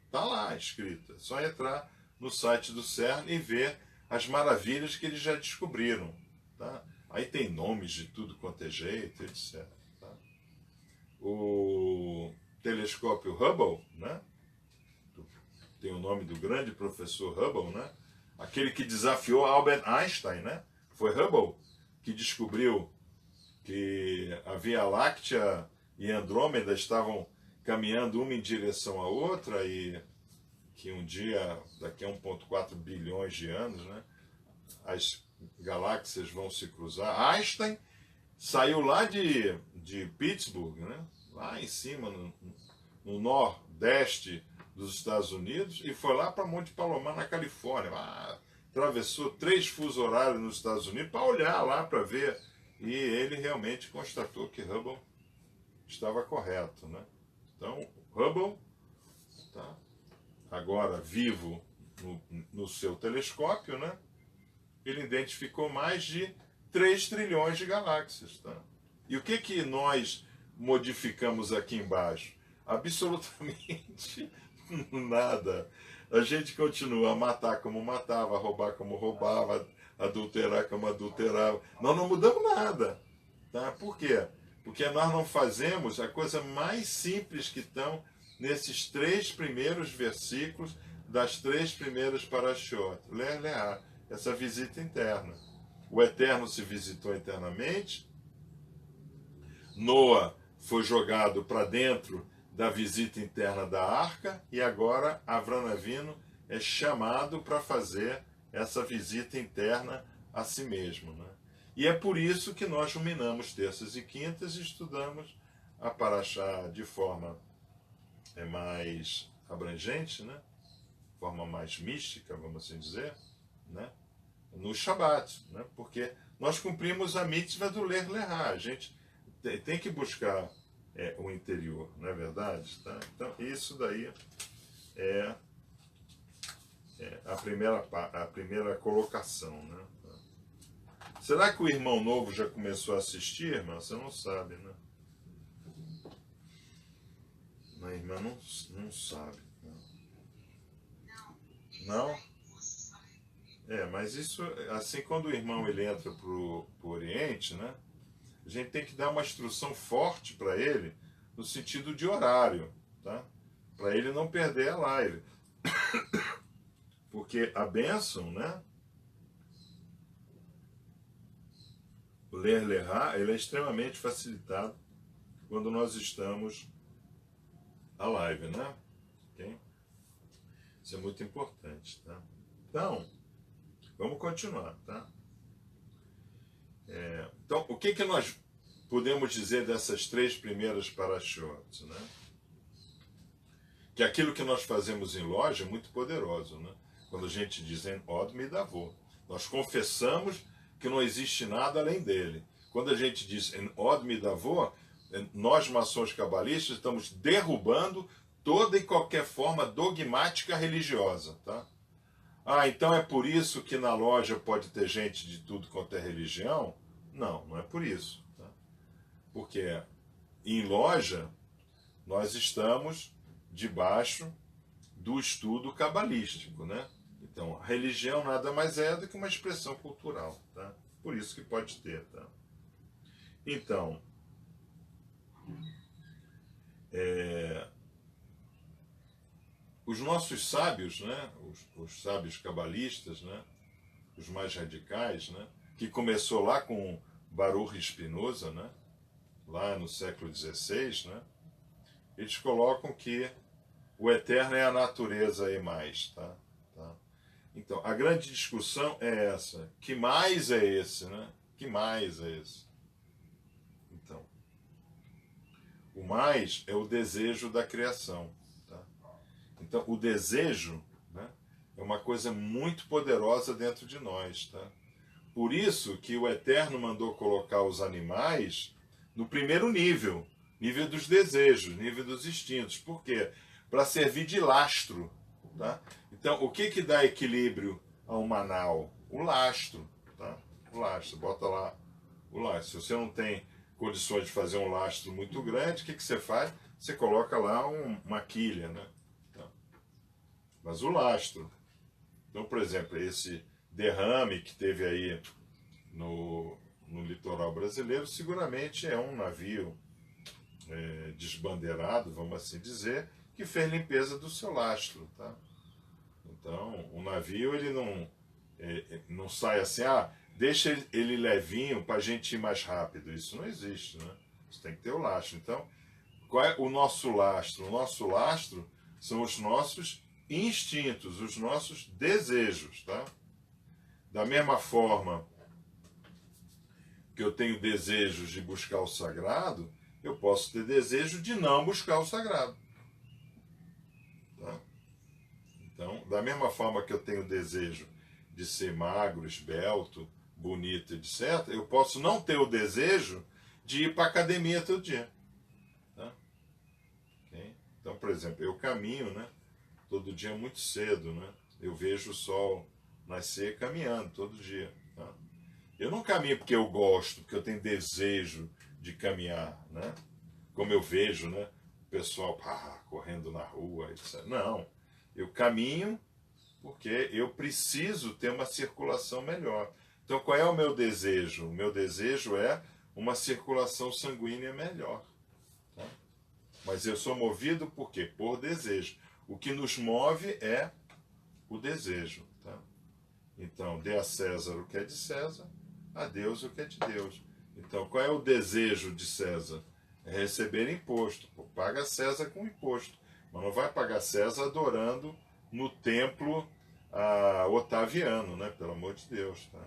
Está lá escrito. É só entrar no site do CERN e ver as maravilhas que eles já descobriram. Tá? Aí tem nomes de tudo quanto é jeito, etc. Tá? O telescópio Hubble, né? Tem o nome do grande professor Hubble, né? Aquele que desafiou Albert Einstein, né? Foi Hubble que descobriu que a Via Láctea e Andrômeda estavam caminhando uma em direção à outra e que um dia, daqui a 1,4 bilhões de anos, né, as galáxias vão se cruzar. Einstein saiu lá de Pittsburgh, né, lá em cima, no nordeste dos Estados Unidos, e foi lá para Monte Palomar, na Califórnia. Atravessou 3 fusos horários nos Estados Unidos para olhar lá, para ver. E ele realmente constatou que Hubble estava correto, né? Então, Hubble, tá, agora vivo no seu telescópio, né, ele identificou mais de 3 trilhões de galáxias. Tá? E o que nós modificamos aqui embaixo? Absolutamente nada. A gente continua a matar como matava, a roubar como roubava, adulterar como adulterava. Nós não mudamos nada. Tá? Por quê? Porque nós não fazemos a coisa mais simples que estão nesses 3 primeiros versículos das 3 primeiras parashiot. Ler, essa visita interna. O Eterno se visitou internamente, Noa foi jogado para dentro da visita interna da arca, e agora Avram Avinu é chamado para fazer essa visita interna a si mesmo. Né? E é por isso que nós ruminamos terças e quintas e estudamos a Parashá de forma mais abrangente, né? Forma mais mística, vamos assim dizer, né? No Shabat, né? Porque nós cumprimos a mitzvah do ler lerá. A gente tem que buscar o interior, não é verdade? Tá? Então, isso daí é a primeira colocação, né? Será que o irmão novo já começou a assistir, irmã? Você não sabe, né? A irmã não sabe. Não? Mas isso, assim, quando o irmão ele entra pro Oriente, né? A gente tem que dar uma instrução forte para ele, no sentido de horário, tá? Para ele não perder a live. Porque a bênção, né? O ler lerá, ele é extremamente facilitado quando nós estamos a live, né? Okay? Isso é muito importante, tá? Então, vamos continuar, tá? Então, o que nós podemos dizer dessas 3 primeiras parashiot, né? Que aquilo que nós fazemos em loja é muito poderoso, né? Quando a gente diz em Od Midavô, nós confessamos que não existe nada além dele. Quando a gente diz em Od Midavô, nós maçons cabalistas estamos derrubando toda e qualquer forma dogmática religiosa, tá? Então é por isso que na loja pode ter gente de tudo quanto é religião? Não, não é por isso, tá? Porque em loja nós estamos debaixo do estudo cabalístico, né? Então, a religião nada mais é do que uma expressão cultural, tá? Por isso que pode ter, tá? Então, os nossos sábios, né? Os sábios cabalistas, né? Os mais radicais, né? Que começou lá com Baruch Spinoza, né? Lá no século XVI, né? Eles colocam que o eterno é a natureza e mais, tá? Então, a grande discussão é essa. Que mais é esse, né? Que mais é esse? Então, o mais é o desejo da criação, tá? Então, o desejo, né, é uma coisa muito poderosa dentro de nós, tá? Por isso que o Eterno mandou colocar os animais no primeiro nível dos desejos, nível dos instintos. Por quê? Para servir de lastro, tá? Então, o que dá equilíbrio a um Manau? O lastro, tá? O lastro, bota lá o lastro. Se você não tem condições de fazer um lastro muito grande, o que você faz? você coloca lá uma quilha, né? Então, mas o lastro. Então, por exemplo, esse derrame que teve aí no litoral brasileiro, seguramente é um navio desbandeirado, vamos assim dizer, que fez limpeza do seu lastro, tá? Então, o navio, ele não sai assim, deixa ele levinho para a gente ir mais rápido. Isso não existe, né? Você tem que ter o lastro. Então, qual é o nosso lastro? O nosso lastro são os nossos instintos, os nossos desejos, tá? Da mesma forma que eu tenho desejos de buscar o sagrado, eu posso ter desejo de não buscar o sagrado. Tá? Então, da mesma forma que eu tenho desejo de ser magro, esbelto, bonito, etc., eu posso não ter o desejo de ir para a academia todo dia. Tá? Okay? Então, por exemplo, eu caminho, né, todo dia muito cedo. Né? Eu vejo o sol nascer caminhando todo dia. Tá? Eu não caminho porque eu gosto, porque eu tenho desejo de caminhar, né? Como eu vejo, né, o pessoal correndo na rua, etc. Não, eu caminho porque eu preciso ter uma circulação melhor. Então, qual é o meu desejo? O meu desejo é uma circulação sanguínea melhor. Tá? Mas eu sou movido por quê? Por desejo. O que nos move é o desejo. Tá? Então, dê a César o que é de César, a Deus o que é de Deus. Então, qual é o desejo de César? É receber imposto. Pô, paga César com imposto. Mas não vai pagar César adorando no templo Otaviano, né? Pelo amor de Deus. Tá?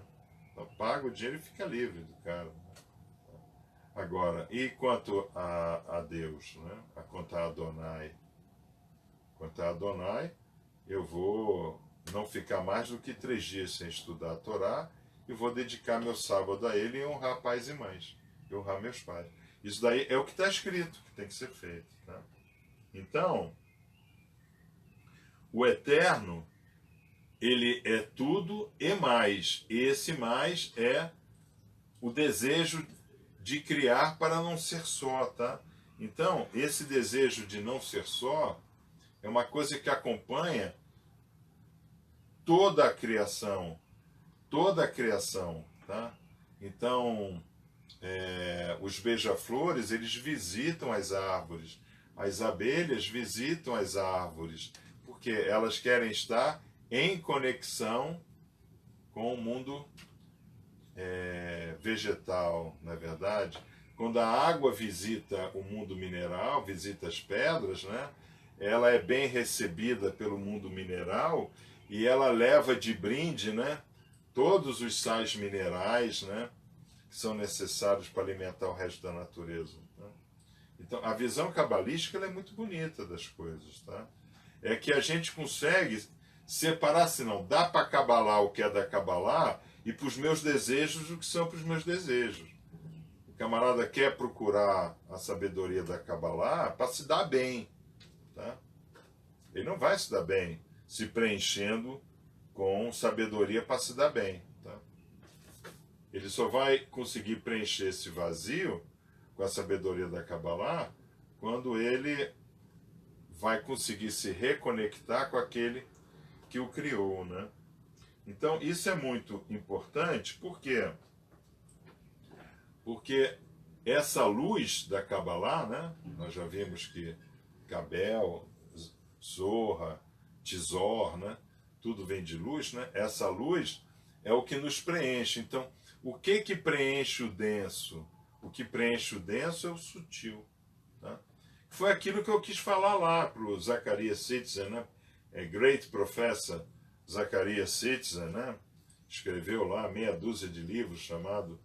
Então, paga o dinheiro e fica livre do cara. Agora, e quanto a Deus? Né? Quanto a Adonai? Quanto a Adonai, eu vou não ficar mais do que 3 dias sem estudar a Torá e vou dedicar meu sábado a ele e honrar pais e mães, e honrar meus pais. Isso daí é o que está escrito, que tem que ser feito. Tá? Então, o Eterno, ele é tudo e mais. E esse mais é o desejo de criar para não ser só. Tá? Então, esse desejo de não ser só é uma coisa que acompanha toda a criação. Toda a criação. Tá? Então, os beija-flores, eles visitam as árvores. As abelhas visitam as árvores, porque elas querem estar em conexão com o mundo vegetal, não é verdade? Quando a água visita o mundo mineral, visita as pedras, né? Ela é bem recebida pelo mundo mineral e ela leva de brinde, né, todos os sais minerais, né, que são necessários para alimentar o resto da natureza. Tá? Então, a visão cabalística ela é muito bonita das coisas. Tá? É que a gente consegue separar, se não, dá para cabalá o que é da cabalá e para os meus desejos o que são para os meus desejos. O camarada quer procurar a sabedoria da cabalá para se dar bem. Tá? Ele não vai se dar bem se preenchendo com sabedoria para se dar bem. Tá? Ele só vai conseguir preencher esse vazio com a sabedoria da Kabbalah quando ele vai conseguir se reconectar com aquele que o criou. Né? Então, isso é muito importante, por quê? Porque essa luz da Kabbalah, né? Nós já vimos que Cabel, Zorra, Tizor, né? Tudo vem de luz, né? Essa luz é o que nos preenche. Então, o que preenche o denso? O que preenche o denso é o sutil. Tá? Foi aquilo que eu quis falar lá para o Zacarias Sitzer, né? Great Professor Zacarias Sitzer, né? Escreveu lá meia dúzia de livros chamado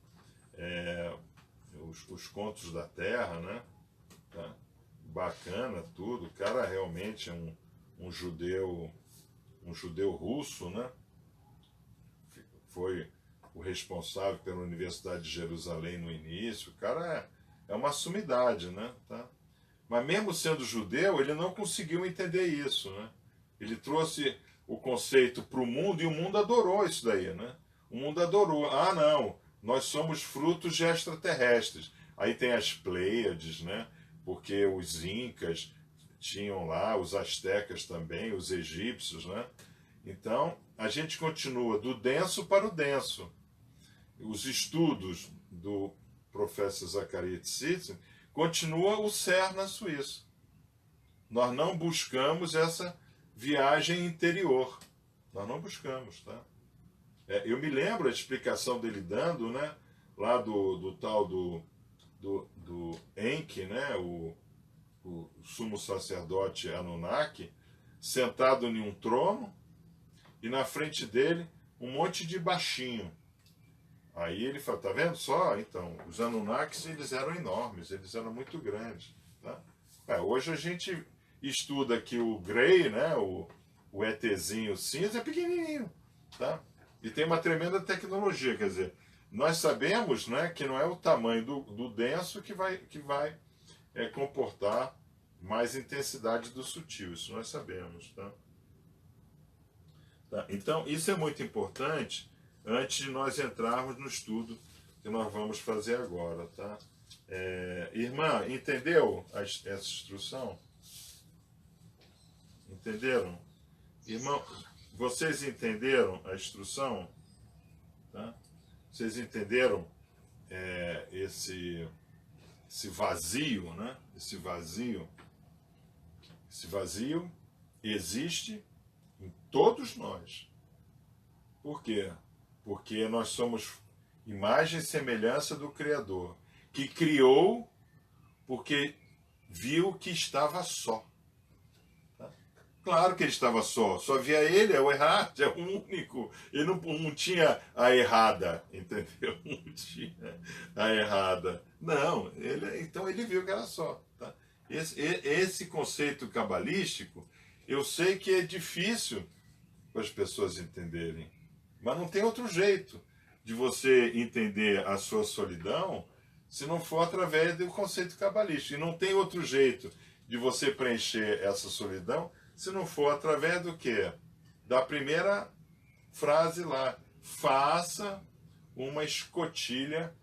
os Contos da Terra, né? Tá? Bacana tudo. O cara realmente é um judeu russo, né? Foi o responsável pela Universidade de Jerusalém no início. O cara é uma sumidade, né? Tá? Mas mesmo sendo judeu, ele não conseguiu entender isso, né? Ele trouxe o conceito para o mundo e o mundo adorou isso daí, né? O mundo adorou. Ah, não, nós somos frutos de extraterrestres. Aí tem as Pleiades, né? porque os incas tinham lá, os astecas também, os egípcios, né? Então, a gente continua do denso para o denso. Os estudos do professor Zacarias Sitchin continua o CERN na Suíça. Nós não buscamos essa viagem interior. Nós não buscamos, tá? Eu me lembro a explicação dele dando, né? Lá do tal do Enki, né? O sumo sacerdote Anunnaki, sentado em um trono, e na frente dele um monte de baixinho. Aí ele fala, tá vendo só? Então, os Anunnakis, eles eram enormes, eles eram muito grandes. Tá? Hoje a gente estuda que o Grey, né, o ETzinho cinza, é pequenininho. Tá? E tem uma tremenda tecnologia, quer dizer, nós sabemos, né, que não é o tamanho do denso que vai comportar mais intensidade do sutil, isso nós sabemos. Tá? Então, isso é muito importante antes de nós entrarmos no estudo que nós vamos fazer agora. Tá? Irmã, entendeu essa instrução? Entenderam? Irmão, vocês entenderam a instrução? Tá? Vocês entenderam esse vazio, né? Esse vazio existe em todos nós. Por quê? Porque nós somos imagem e semelhança do Criador, que criou porque viu que estava só. Tá? Claro que ele estava só havia ele, é o errado, é o único. Ele não tinha a errada, entendeu? Não tinha a errada. Não, então ele viu que era só. Tá? Esse conceito cabalístico, eu sei que é difícil para as pessoas entenderem, mas não tem outro jeito de você entender a sua solidão se não for através do conceito cabalístico. E não tem outro jeito de você preencher essa solidão se não for através do quê? Da primeira frase lá, faça uma escotilha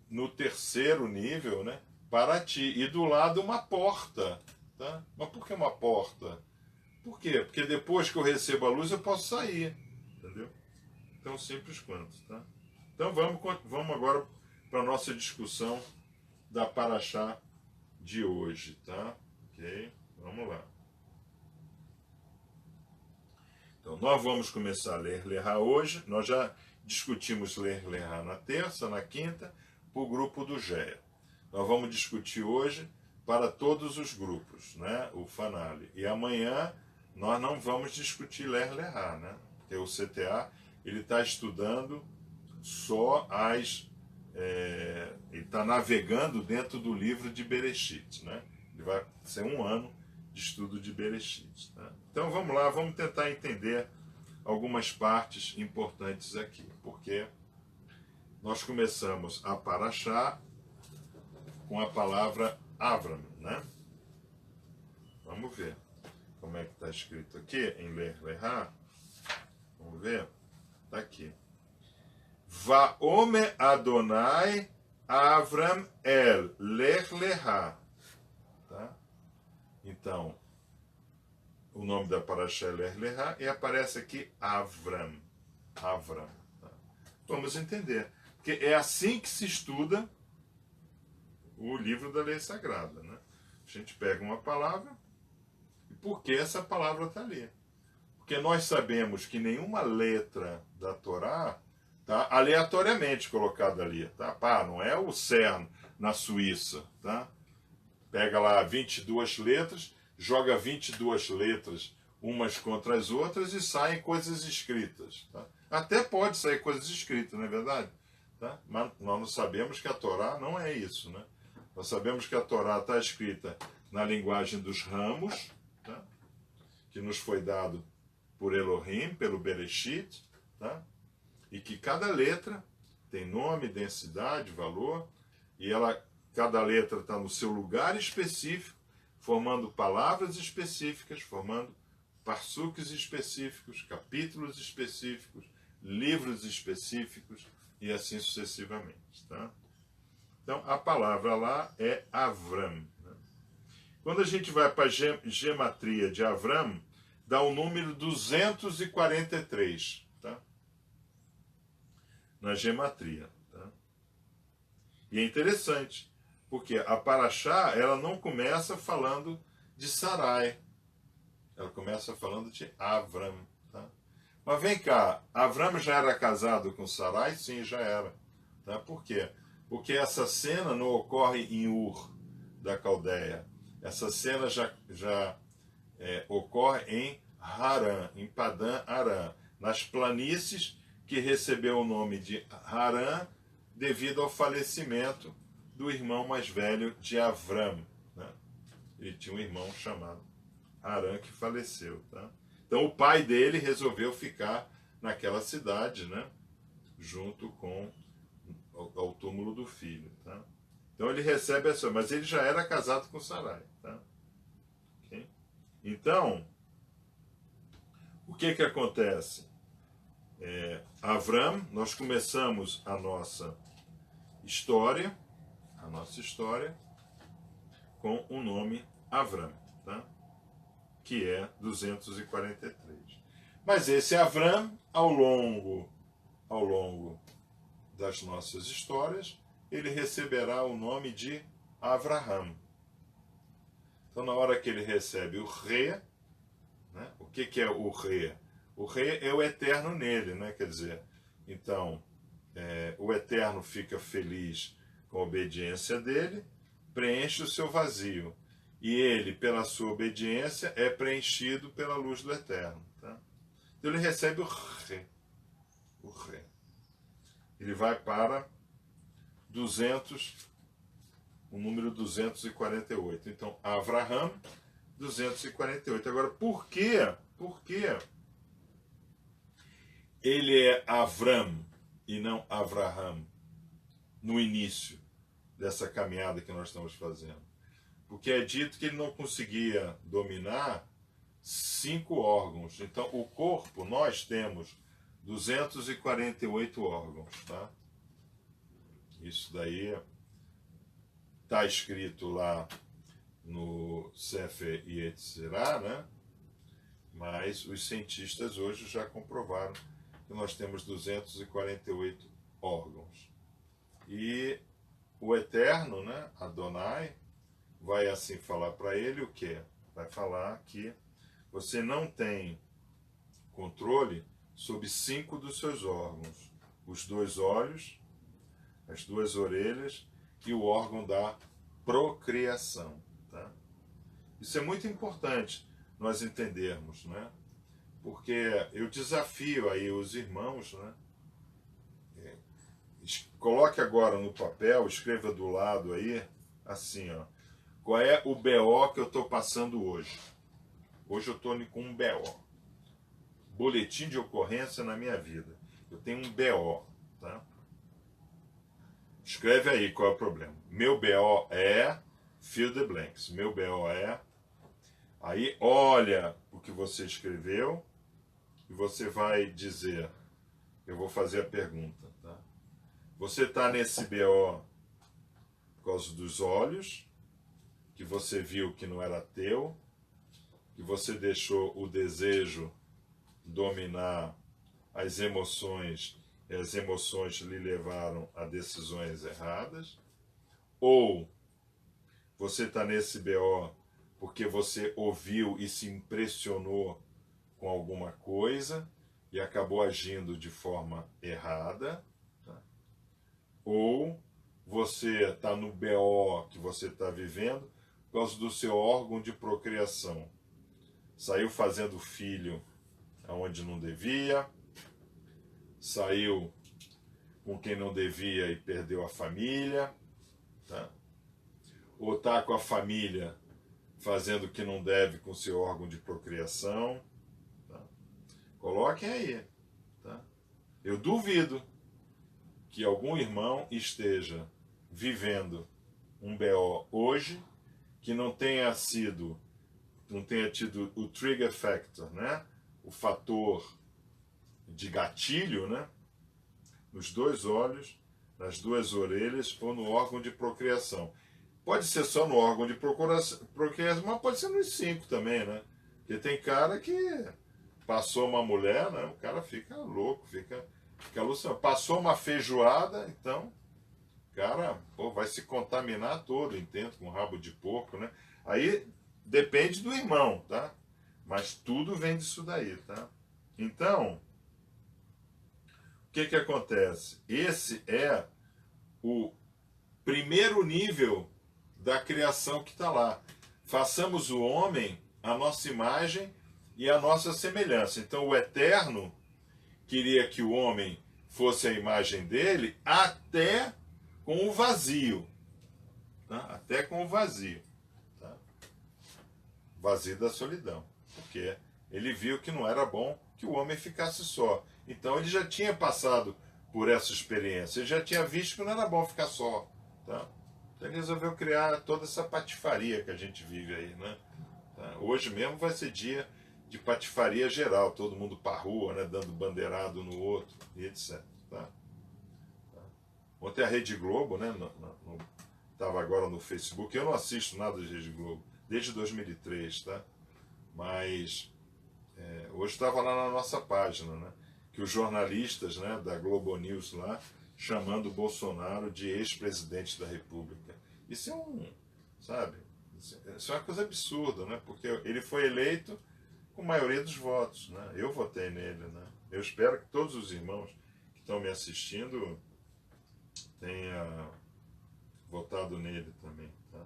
no terceiro nível, né, para ti. E do lado uma porta. Tá? Mas por que uma porta? Por quê? Porque depois que eu recebo a luz eu posso sair. Entendeu? Tão simples quanto. Tá? Então vamos agora para a nossa discussão da Paraxá de hoje. Tá? Ok? Vamos lá. Então nós vamos começar a ler Lerá hoje. Nós já discutimos ler Lerá na terça, na quinta, para o grupo do GEA. Nós vamos discutir hoje para todos os grupos, né? O Fanali. E amanhã nós não vamos discutir ler Lerá, né? Porque o CTA ele está estudando só ele está navegando dentro do livro de Bereshit, né? Ele vai ser um ano de estudo de Bereshit. Tá? Então vamos lá, vamos tentar entender algumas partes importantes aqui, porque nós começamos a Paraxá com a palavra Avram, né? Vamos ver como é que está escrito aqui em Ler Lerá. Vamos ver? Está aqui. Vaome Adonai Avram el Ler Lerá. Tá? Então, o nome da Paraxá é Ler Lerá e aparece aqui Avram. Avram. Tá? Vamos entender. Porque é assim que se estuda o livro da lei sagrada. Né? A gente pega uma palavra e por que essa palavra está ali? Porque nós sabemos que nenhuma letra da Torá está aleatoriamente colocada ali. Tá? Não é o CERN na Suíça. Tá? Pega lá 22 letras, joga 22 letras umas contra as outras e saem coisas escritas. Tá? Até pode sair coisas escritas, não é verdade? Tá? Mas nós não sabemos que a Torá não é isso. Né? Nós sabemos que a Torá está escrita na linguagem dos ramos, tá? Que nos foi dado por Elohim, pelo Bereshit, tá? E que cada letra tem nome, densidade, valor, e cada letra está no seu lugar específico, formando palavras específicas, formando parsuques específicos, capítulos específicos, livros específicos, e assim sucessivamente. Tá? Então, a palavra lá é Avram. Né? Quando a gente vai para a gematria de Avram, dá o número 243, tá? Na gematria, tá? E é interessante, porque a Paraxá, ela não começa falando de Sarai, ela começa falando de Avram, tá? Mas vem cá, Avram já era casado com Sarai? Sim, já era, tá? Por quê? Porque essa cena não ocorre em Ur da Caldeia. Essa cena já ocorre em Harã, em Padã Arã, nas planícies que recebeu o nome de Harã devido ao falecimento do irmão mais velho de Avram, né? Ele tinha um irmão chamado Harã que faleceu, tá? Então o pai dele resolveu ficar naquela cidade, né? Junto com ao túmulo do filho, tá? Então ele recebe essa, mas ele já era casado com Sarai, tá? Okay? Então, o que acontece? Avram, nós começamos a nossa história com o nome Avram, tá? Que é 243. Mas esse Avram, ao longo das nossas histórias, ele receberá o nome de Avraham. Então, na hora que ele recebe o Re, né? O que é o Re? O Re é o eterno nele, né? Quer dizer, então, o eterno fica feliz com a obediência dele, preenche o seu vazio. E ele, pela sua obediência, é preenchido pela luz do eterno. Tá? Então ele recebe o Re. O Re. Ele vai para o número 248. Então, Avraham, 248. Agora, por quê? Por que ele é Avram e não Avraham no início dessa caminhada que nós estamos fazendo? Porque é dito que ele não conseguia dominar 5 órgãos. Então, o corpo, nós temos 248 órgãos, tá? Isso daí está escrito lá no Sefer Yetzirah, né? Mas os cientistas hoje já comprovaram que nós temos 248 órgãos. E o Eterno, né, Adonai, vai assim falar para ele o quê? Vai falar que você não tem controle sobre 5 dos seus órgãos. Os 2 olhos, as 2 orelhas e o órgão da procriação. Tá? Isso é muito importante nós entendermos, né? Porque eu desafio aí os irmãos, né? Coloque agora no papel, escreva do lado aí, assim, ó. Qual é o BO que eu estou passando hoje? Hoje eu estou com um BO. Boletim de ocorrência na minha vida. Eu tenho um BO, tá? Escreve aí qual é o problema. Meu BO é... Fill the blanks. Meu BO é... Aí olha o que você escreveu e você vai dizer... Eu vou fazer a pergunta, tá? Você está nesse BO por causa dos olhos, que você viu que não era teu, que você deixou o desejo dominar as emoções e as emoções lhe levaram a decisões erradas, ou você está nesse BO porque você ouviu e se impressionou com alguma coisa e acabou agindo de forma errada, tá? Ou você está no BO que você está vivendo por causa do seu órgão de procriação. Saiu fazendo filho aonde não devia, saiu com quem não devia e perdeu a família, tá? Ou está com a família fazendo o que não deve com seu órgão de procriação. Tá? Coloquem aí. Tá? Eu duvido que algum irmão esteja vivendo um BO hoje que não tenha tido o trigger factor, né? O fator de gatilho, né? Nos 2 olhos, nas 2 orelhas ou no órgão de procriação. Pode ser só no órgão de procuração, mas pode ser nos 5 também, né? Porque tem cara que passou uma mulher, né? O cara fica louco, fica alucinado. Passou uma feijoada, então o cara vai se contaminar todo, entende? Com rabo de porco, né? Aí depende do irmão, tá? Mas tudo vem disso daí, tá? Então, o que acontece? Esse é o primeiro nível da criação que está lá. Façamos o homem a nossa imagem e a nossa semelhança. Então o Eterno queria que o homem fosse a imagem dele até com o vazio. Tá? Até com o vazio. Tá? Vazio da solidão. Porque ele viu que não era bom que o homem ficasse só. Então ele já tinha passado por essa experiência. Ele já tinha visto que não era bom ficar só. Tá? Então ele resolveu criar toda essa patifaria que a gente vive aí, né? Tá? Hoje mesmo vai ser dia de patifaria geral, todo mundo pra rua, né? Dando bandeirado no outro e etc. Tá? Ontem a Rede Globo, né? Estava agora no Facebook. Eu não assisto nada de Rede Globo desde 2003, tá? Mas hoje estava lá na nossa página, né? Que os jornalistas, né, da Globo News lá chamando o Bolsonaro de ex-presidente da República. Isso é sabe? Isso é uma coisa absurda, né? Porque ele foi eleito com a maioria dos votos, né? Eu votei nele, né? Eu espero que todos os irmãos que estão me assistindo tenham votado nele também, tá?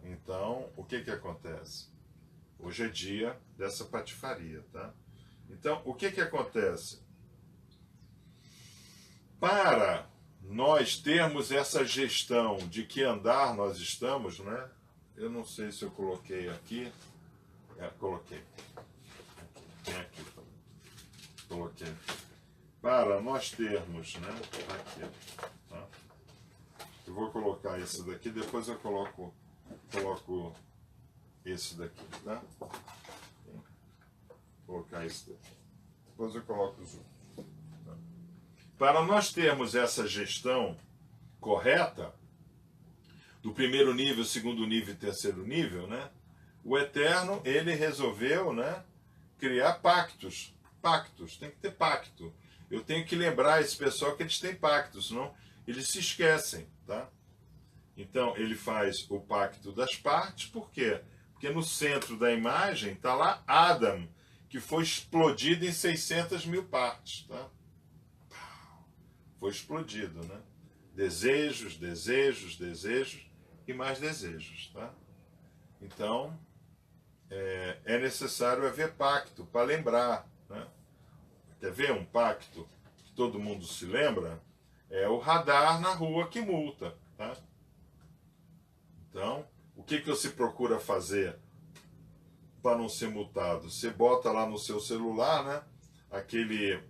Então, o que acontece? Hoje é dia dessa patifaria, tá? Então, o que acontece? Para nós termos essa gestão de que andar nós estamos, né? Eu não sei se eu coloquei aqui. Coloquei. Tem aqui. Coloquei. Para nós termos, né? Aqui. Tá? Eu vou colocar esse daqui, depois eu coloco esse daqui, tá? Vou colocar esse daqui. Depois eu coloco os outros. Tá? Para nós termos essa gestão correta, do primeiro nível, segundo nível e terceiro nível, né? O Eterno, ele resolveu, né, criar pactos. Pactos, tem que ter pacto. Eu tenho que lembrar esse pessoal que eles têm pactos, senão eles se esquecem, tá? Então, ele faz o pacto das partes, por quê? Porque no centro da imagem está lá Adam, que foi explodido em 600 mil partes, tá? Foi explodido, né? Desejos, desejos, desejos e mais desejos, tá? Então, é necessário haver pacto para lembrar, né? Quer ver um pacto que todo mundo se lembra? É o radar na rua que multa, tá? Então, o que você procura fazer para não ser multado? Você bota lá no seu celular, né, aquele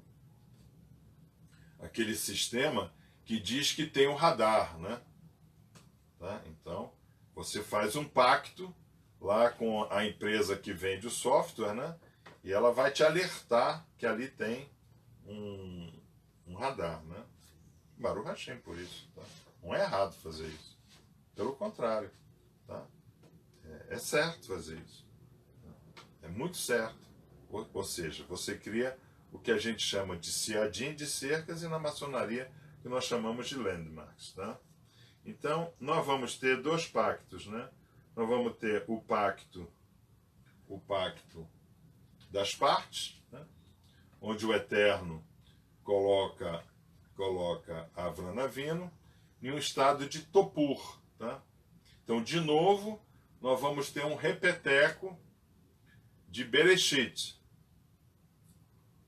sistema que diz que tem um radar, né? Tá? Então, você faz um pacto lá com a empresa que vende o software, né? E ela vai te alertar que ali tem um radar, né? Baruch Hashem por isso, tá? Não é errado fazer isso. Pelo contrário, tá? É certo fazer isso. É muito certo. Ou seja, você cria o que a gente chama de seadim de cercas e na maçonaria que nós chamamos de landmarks, tá? Então, nós vamos ter dois pactos, né? Nós vamos ter o pacto das partes, né? Onde o Eterno coloca Avram Avinu em um estado de topur, tá? Então, de novo, nós vamos ter um repeteco de Bereshit.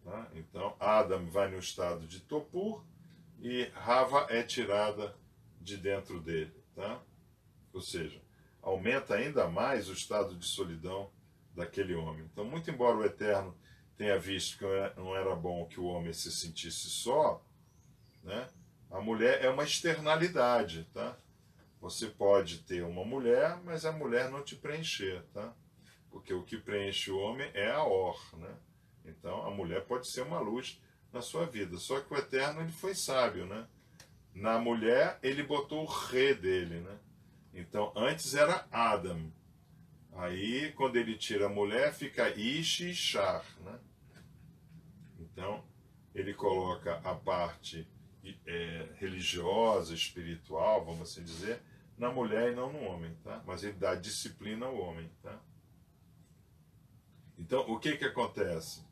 Tá? Então, Adam vai no estado de topur e Rava é tirada de dentro dele. Tá? Ou seja, aumenta ainda mais o estado de solidão daquele homem. Então, muito embora o Eterno tenha visto que não era bom que o homem se sentisse só, né? A mulher é uma externalidade, tá? Você pode ter uma mulher, mas a mulher não te preencher, tá? Porque o que preenche o homem é a Or, né? Então a mulher pode ser uma luz na sua vida. Só que o Eterno ele foi sábio, né? na mulher ele botou o re dele, né? Então, antes era Adam. Aí, quando ele tira a mulher, fica Ish e Shar, né? Então, ele coloca a parte religiosa, espiritual, vamos assim dizer, na mulher e não no homem, tá? Mas ele dá disciplina ao homem, tá? Então, o que acontece?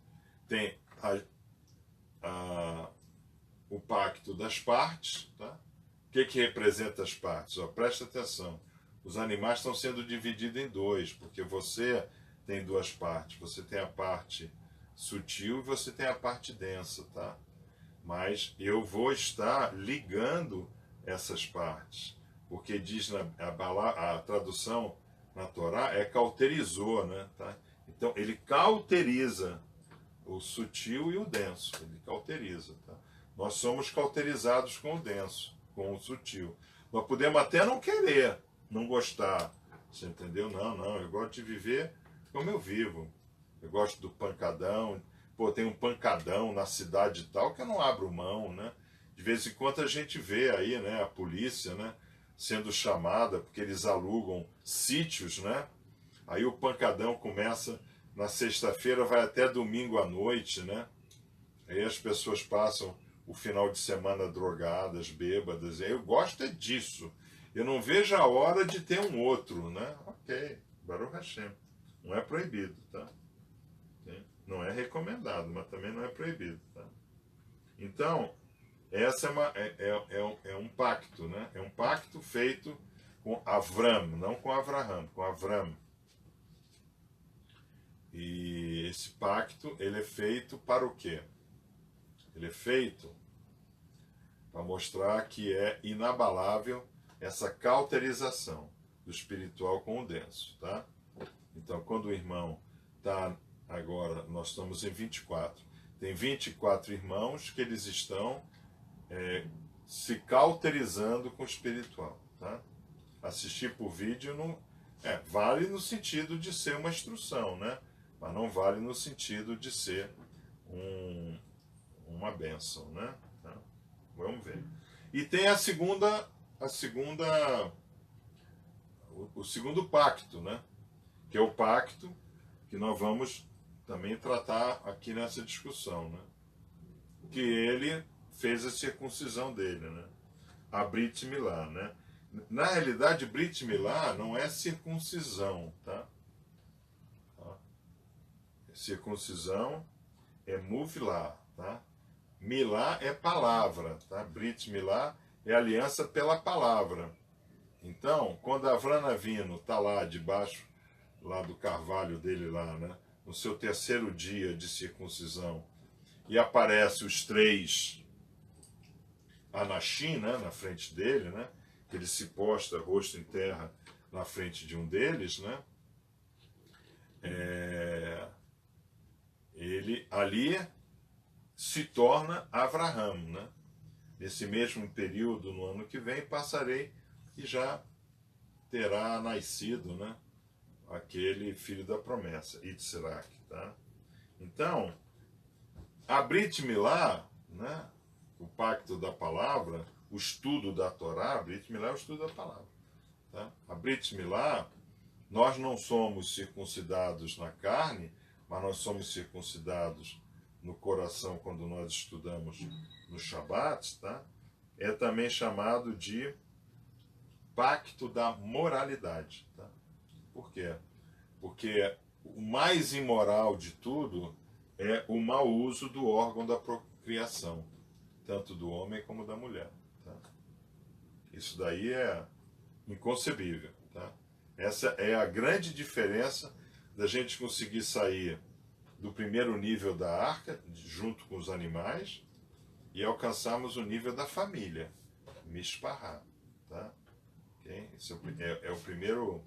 Tem o pacto das partes, tá? O que representa as partes? Ó, presta atenção. Os animais estão sendo divididos em dois, porque você tem duas partes. Você tem a parte sutil e você tem a parte densa, tá? Mas eu vou estar ligando essas partes, porque diz a tradução na Torá é cauterizou, né? Tá? Então ele cauteriza o sutil e o denso, ele cauteriza, tá? Nós somos cauterizados com o denso, com o sutil. Nós podemos até não querer, não gostar, você entendeu? Não, eu gosto de viver como eu vivo. Eu gosto do pancadão. Pô, tem um pancadão na cidade e tal que eu não abro mão, né? De vez em quando a gente vê aí, né, a polícia, né, sendo chamada porque eles alugam sítios, né? Aí o pancadão começa na sexta-feira, vai até domingo à noite, né? Aí as pessoas passam o final de semana drogadas, bêbadas. Eu gosto é disso. Eu não vejo a hora de ter um outro, né? Ok, Baruch Hashem. Não é proibido, tá? Não é recomendado, mas também não é proibido, tá? Então, essa é um pacto, né? É um pacto feito com Avram, não com Avraham, com Avram. E esse pacto, ele é feito para o quê? Ele é feito para mostrar que é inabalável essa cauterização do espiritual com o denso, tá? Então, quando o irmão está agora, nós estamos em 24. Tem 24 irmãos que eles estão se cauterizando com o espiritual, tá? Assistir por vídeo não vale no sentido de ser uma instrução, né? Mas não vale no sentido de ser uma bênção, né? Tá? Vamos ver. E tem o segundo pacto, né? Que é o pacto que nós vamos também tratar aqui nessa discussão, né? Que ele fez a circuncisão dele, né? A Brit Milá, né? Na realidade, Brit Milá não é circuncisão, tá? Circuncisão é Muvlá, tá? Milá é palavra, tá? Brit Milá é aliança pela palavra. Então, quando Avram Avinu está lá debaixo lá do carvalho dele lá, né? No seu terceiro dia de circuncisão, e aparece os três Anashim, né? Na frente dele, né? Que ele se posta rosto em terra na frente de um deles, né? Ele ali se torna Avraham, né? Nesse mesmo período, no ano que vem, passarei e já terá nascido, né? Aquele filho da promessa, Yitzhak, tá? Então, a Brit Milá, né? O pacto da palavra, o estudo da Torá, a Brit Milá é o estudo da palavra, tá? A Brit Milá, nós não somos circuncidados na carne, mas nós somos circuncidados no coração quando nós estudamos no Shabat, tá? É também chamado de pacto da moralidade, tá? Por quê? Porque o mais imoral de tudo é o mau uso do órgão da procriação, tanto do homem como da mulher, tá? Isso daí é inconcebível, tá? Essa é a grande diferença da gente conseguir sair do primeiro nível da arca, junto com os animais, e alcançarmos o nível da família, Mishpahá, tá? Okay? Esse é o primeiro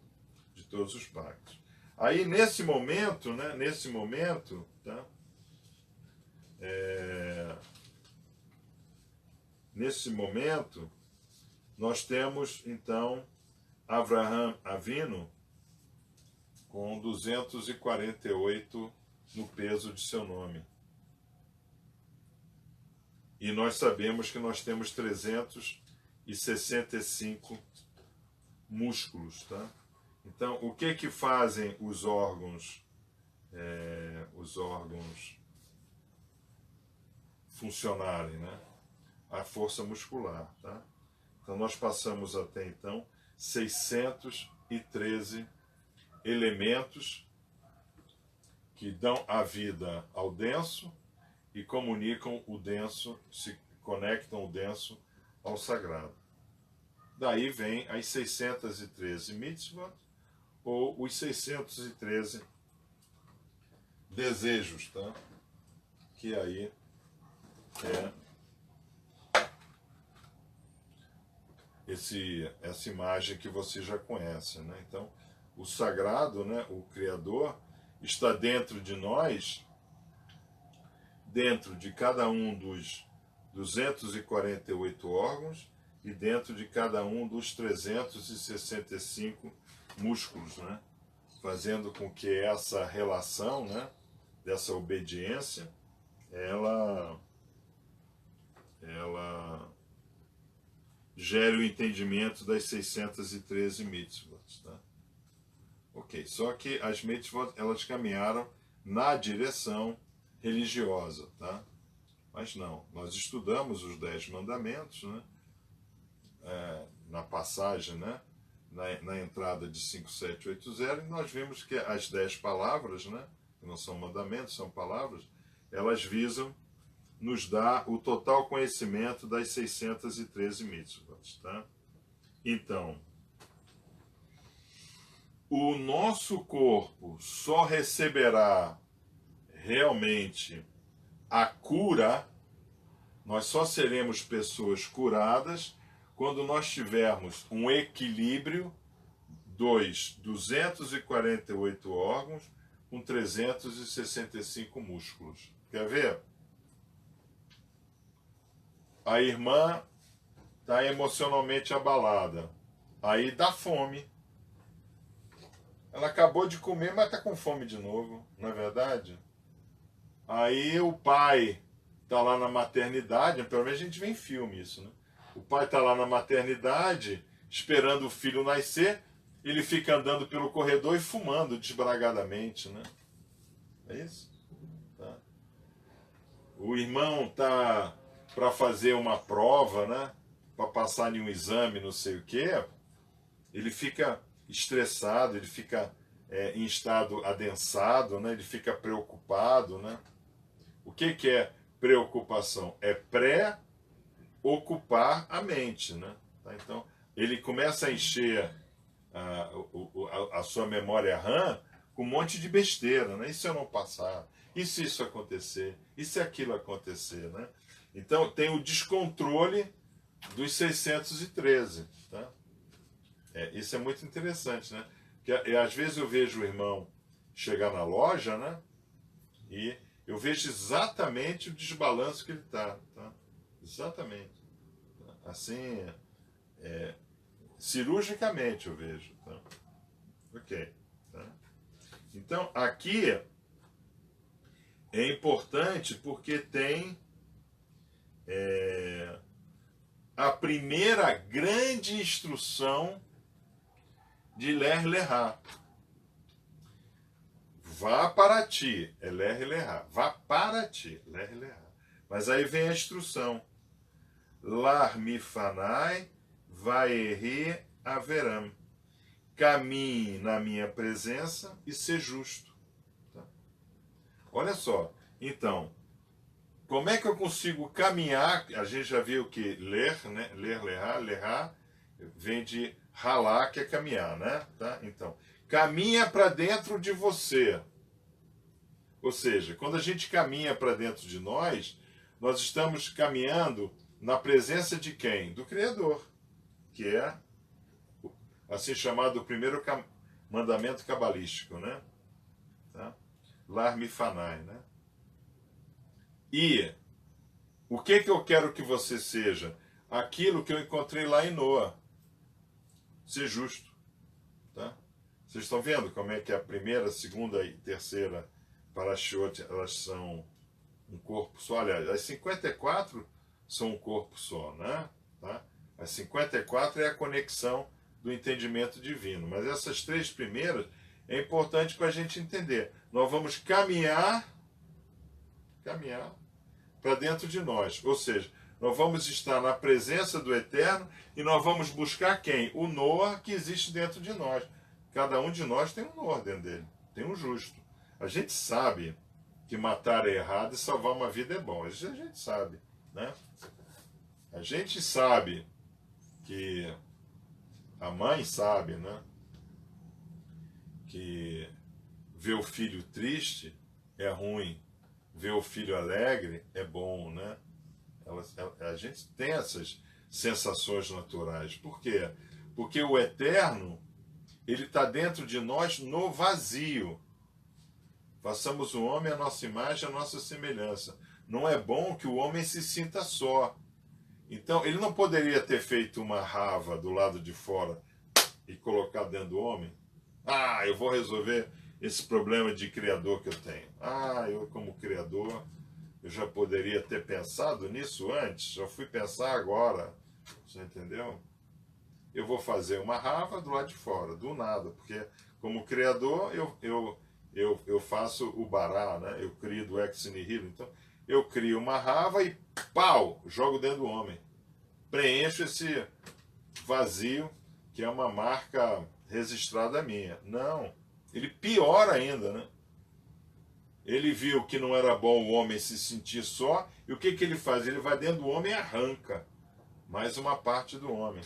de todos os pactos. Aí, nesse momento, né? Nesse momento, tá? Nesse momento, nós temos, então, Avraham Avinu com 248 no peso de seu nome. E nós sabemos que nós temos 300 65 músculos, tá? Então, o que que fazem os órgãos funcionarem, né? A força muscular, tá? Então, nós passamos até então 613 elementos que dão a vida ao denso e comunicam o denso, se conectam o denso ao sagrado. Daí vem as 613 mitzvot, ou os 613 desejos, tá? Que aí essa imagem que você já conhece, né? Então, o sagrado, né, o Criador, está dentro de nós, dentro de cada um dos 248 órgãos e dentro de cada um dos 365 músculos, né? Fazendo com que essa relação, né, dessa obediência, ela gere o entendimento das 613 mitzvot. Tá? Ok, só que as mitzvot, elas caminharam na direção religiosa, tá? Mas não, nós estudamos os 10 mandamentos, né? Na passagem, né? Na entrada de 5780, e nós vimos que as 10 palavras, né? Que não são mandamentos, são palavras, elas visam nos dar o total conhecimento das 613 mitzvot, tá? Então, o nosso corpo só receberá realmente a cura, nós só seremos pessoas curadas quando nós tivermos um equilíbrio dos 248 órgãos com 365 músculos. Quer ver? A irmã está emocionalmente abalada. Aí dá fome. Ela acabou de comer, mas está com fome de novo, não é verdade? Aí o pai está lá na maternidade, pelo menos a gente vê em filme isso, né? O pai está lá na maternidade, esperando o filho nascer, ele fica andando pelo corredor e fumando desbragadamente, né? É isso? Tá. O irmão está para fazer uma prova, né? Para passar em um exame, não sei o quê, ele fica estressado, ele fica em estado adensado, né? Ele fica preocupado, né? O que que é preocupação? É pré-ocupar a mente, né? Tá? Então, ele começa a encher a sua memória RAM com um monte de besteira, né? E se eu não passar? E se isso acontecer? E se aquilo acontecer, né? Então, tem o descontrole dos 613, tá? Isso é muito interessante, né? Porque às vezes eu vejo o irmão chegar na loja, né? E eu vejo exatamente o desbalanço que ele está, tá? Exatamente. Assim, cirurgicamente eu vejo, tá? Ok. Tá? Então, aqui é importante porque tem a primeira grande instrução de Ler Lerá. Vá para ti, é Ler Lerá. Vá para ti, Ler Lerá. Mas aí vem a instrução. Lar mifanai vaeri averam. Caminhe na minha presença e ser justo. Tá? Olha só, então, como é que eu consigo caminhar? A gente já viu que ler, né? Ler, lerá, vem de ralar, que é caminhar, né? Tá? Então, caminha para dentro de você. Ou seja, quando a gente caminha para dentro de nós estamos caminhando na presença de quem? Do Criador, que é assim chamado o primeiro mandamento cabalístico, né? Tá? Lar mifanai, né? E o que eu quero que você seja? Aquilo que eu encontrei lá em Noa. Ser justo. Tá? Vocês estão vendo como é que a primeira, segunda e terceira parashiot, elas são um corpo só? Aliás, as 54 são um corpo só, né? Tá? As 54 é a conexão do entendimento divino. Mas essas 3 primeiras é importante para a gente entender. Nós vamos caminhar para dentro de nós. Ou seja, nós vamos estar na presença do Eterno e nós vamos buscar quem? O Noah que existe dentro de nós. Cada um de nós tem um Noah dentro dele. Tem um justo. A gente sabe que matar é errado e salvar uma vida é bom. Isso a gente sabe, né? A gente sabe que a mãe sabe, né? Que ver o filho triste é ruim, ver o filho alegre é bom, né? A gente tem essas sensações naturais. Por quê? Porque o Eterno, ele está dentro de nós no vazio. Façamos o homem à nossa imagem, à nossa semelhança. Não é bom que o homem se sinta só. Então, ele não poderia ter feito uma rava do lado de fora e colocar dentro do homem? Ah, eu vou resolver esse problema de criador que eu tenho. Ah, eu como criador, eu já poderia ter pensado nisso antes, já fui pensar agora. Você entendeu? Eu vou fazer uma rava do lado de fora, do nada, porque como criador eu faço o bará, né? Eu crio do ex nihilo. Então, eu crio uma rava e pau, jogo dentro do homem. Preencho esse vazio, que é uma marca registrada minha. Não, ele piora ainda, né? Ele viu que não era bom o homem se sentir só, e o que ele faz? Ele vai dentro do homem e arranca mais uma parte do homem.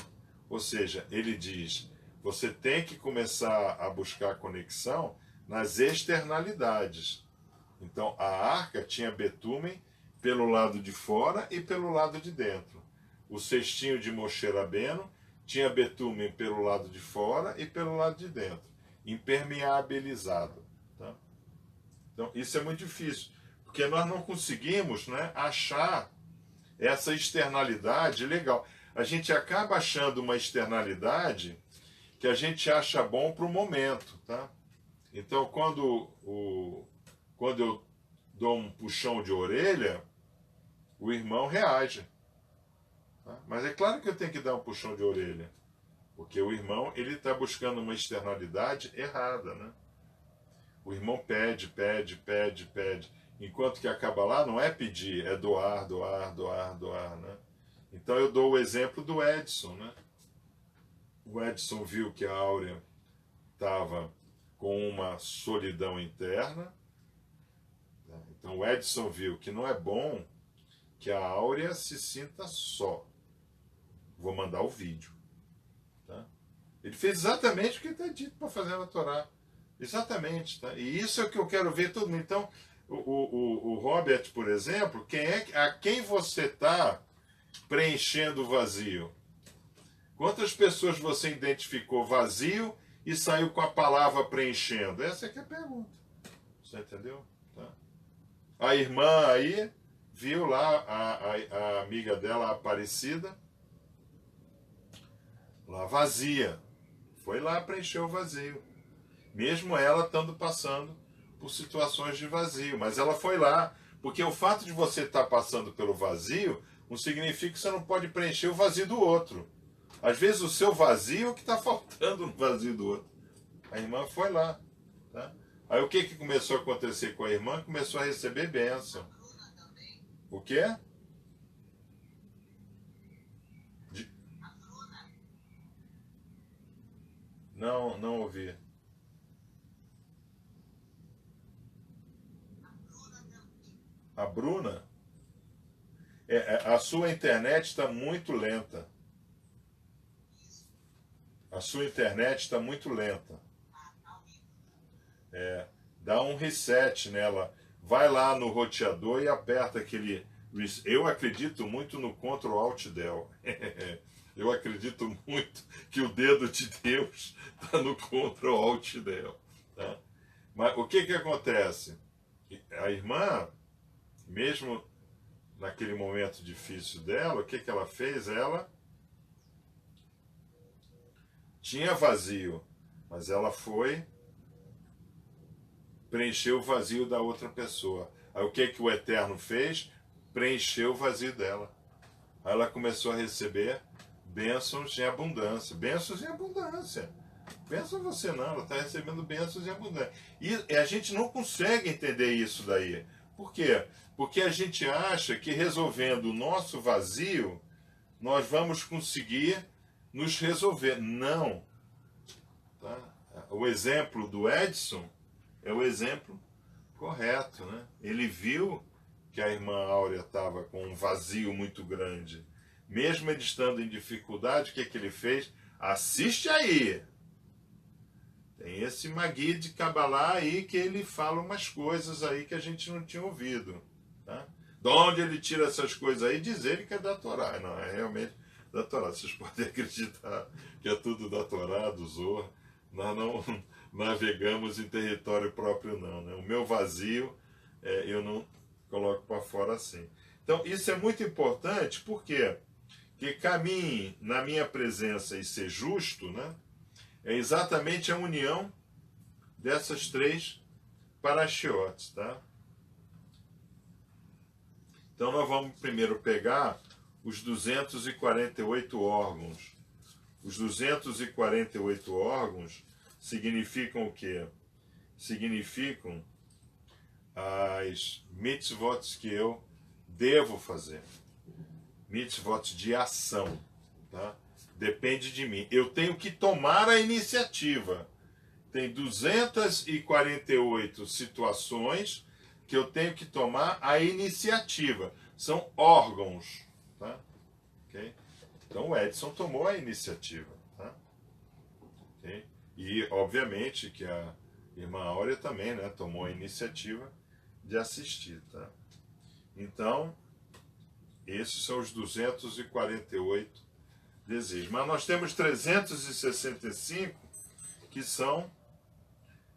Ou seja, ele diz, você tem que começar a buscar conexão nas externalidades. Então, a arca tinha betumen pelo lado de fora e pelo lado de dentro. O cestinho de Moshe Rabbeinu tinha betumen pelo lado de fora e pelo lado de dentro, impermeabilizado. Tá? Então, isso é muito difícil, porque nós não conseguimos, né, achar essa externalidade legal. A gente acaba achando uma externalidade que a gente acha bom para o momento. Tá? Então, quando eu dou um puxão de orelha, o irmão reage. Tá? Mas é claro que eu tenho que dar um puxão de orelha, porque o irmão ele está buscando uma externalidade errada. Né? O irmão pede, enquanto que acaba lá não é pedir, é doar, né? Então eu dou o exemplo do Edson. Né? O Edson viu que a Áurea estava com uma solidão interna. Então o Edson viu que não é bom que a Áurea se sinta só. Vou mandar o vídeo. Tá? Ele fez exatamente o que está dito para fazer na Torá. Exatamente. Tá? E isso é o que eu quero ver todo mundo. Então, o Robert, por exemplo, a quem você está preenchendo o vazio? Quantas pessoas você identificou vazio e saiu com a palavra preenchendo? Essa é que é a pergunta. Você entendeu? Tá? A irmã aí viu lá a amiga dela, a Aparecida, lá vazia. Foi lá preencher o vazio. Mesmo ela estando passando por situações de vazio. Mas ela foi lá, porque o fato de você estar passando pelo vazio não significa que você não pode preencher o vazio do outro. Às vezes o seu vazio é o que está faltando no vazio do outro. A irmã foi lá. Tá? Aí o que começou a acontecer com a irmã? Começou a receber bênção. O quê? Não ouvi. A Bruna? A sua internet está muito lenta. A sua internet está muito lenta. Dá um reset nela. Vai lá no roteador e aperta aquele... Eu acredito muito no Ctrl Alt Del. Eu acredito muito que o dedo de Deus está no Ctrl Alt Del. Tá? Mas o que acontece? A irmã, mesmo naquele momento difícil dela, o que ela fez? Ela tinha vazio, mas ela foi preencher o vazio da outra pessoa. Aí o que o Eterno fez? Preencheu o vazio dela. Aí ela começou a receber bênçãos em abundância. Bênçãos em abundância. Bênção você não, ela está recebendo bênçãos em abundância. E a gente não consegue entender isso daí. Por quê? Porque a gente acha que resolvendo o nosso vazio, nós vamos conseguir nos resolver. Não. Tá? O exemplo do Edson é o exemplo correto, né? Ele viu que a irmã Áurea estava com um vazio muito grande. Mesmo ele estando em dificuldade, o que ele fez? Assiste aí! Tem esse Magui de Kabbalah aí que ele fala umas coisas aí que a gente não tinha ouvido. Tá? De onde ele tira essas coisas aí? Diz ele que é da Torá. Não, é realmente da Torá. Vocês podem acreditar que é tudo da Torá, do Zohar. Nós não navegamos em território próprio, não. Né? O meu vazio, eu não coloco para fora assim. Então, isso é muito importante, por quê? Que caminhe na minha presença e ser justo, né? É exatamente a união dessas três parashiotes, tá? Então nós vamos primeiro pegar os 248 órgãos. Os 248 órgãos significam o quê? Significam as mitzvot que eu devo fazer. Mitzvot de ação, tá? Depende de mim. Eu tenho que tomar a iniciativa. Tem 248 situações que eu tenho que tomar a iniciativa. São órgãos. Tá? Okay? Então o Edson tomou a iniciativa. Tá? Okay? E obviamente que a irmã Áurea também, né, tomou a iniciativa de assistir. Tá? Então, esses são os 248 desejos. Mas nós temos 365 que são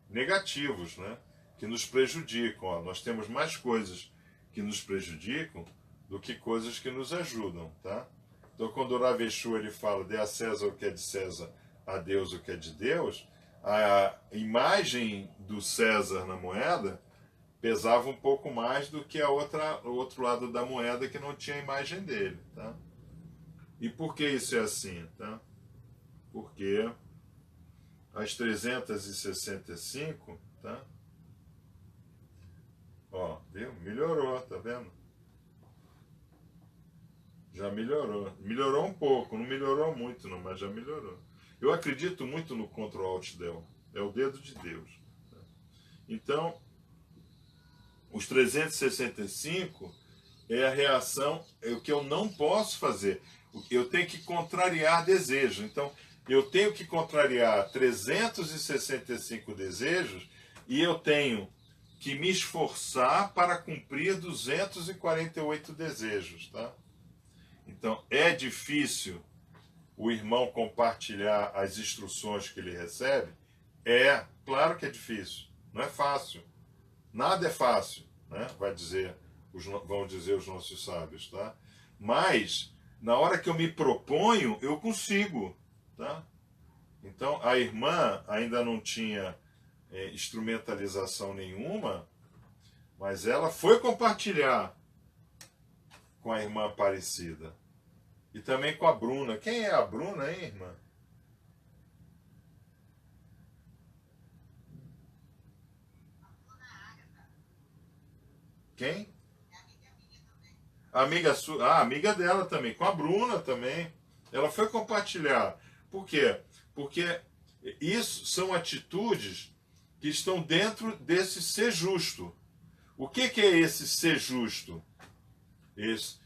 negativos, né? Que nos prejudicam. Ó, nós temos mais coisas que nos prejudicam do que coisas que nos ajudam. Tá? Então, quando o Rav Yeshua ele fala: dê a César o que é de César, a Deus o que é de Deus, a imagem do César na moeda pesava um pouco mais do que o outro lado da moeda que não tinha a imagem dele. Tá? E por que isso é assim? Tá? Porque as 365, tá? Ó, viu? Melhorou, tá vendo? Já melhorou. Melhorou um pouco, não melhorou muito não, mas já melhorou. Eu acredito muito no Ctrl Alt Del. É o dedo de Deus. Tá? Então, os 365 é a reação, é o que eu não posso fazer. Eu tenho que contrariar desejo. Então, eu tenho que contrariar 365 desejos e eu tenho que me esforçar para cumprir 248 desejos. Tá? Então, é difícil o irmão compartilhar as instruções que ele recebe? É, claro que é difícil. Não é fácil. Nada é fácil, né? Vão dizer os nossos sábios. Tá? Mas, na hora que eu me proponho, eu consigo. Tá? Então, a irmã ainda não tinha instrumentalização nenhuma, mas ela foi compartilhar com a irmã Aparecida. E também com a Bruna. Quem é a Bruna, hein, irmã? Quem? Amiga sua, amiga dela também, com a Bruna também. Ela foi compartilhar. Por quê? Porque isso são atitudes que estão dentro desse ser justo. O que é esse ser justo? Esse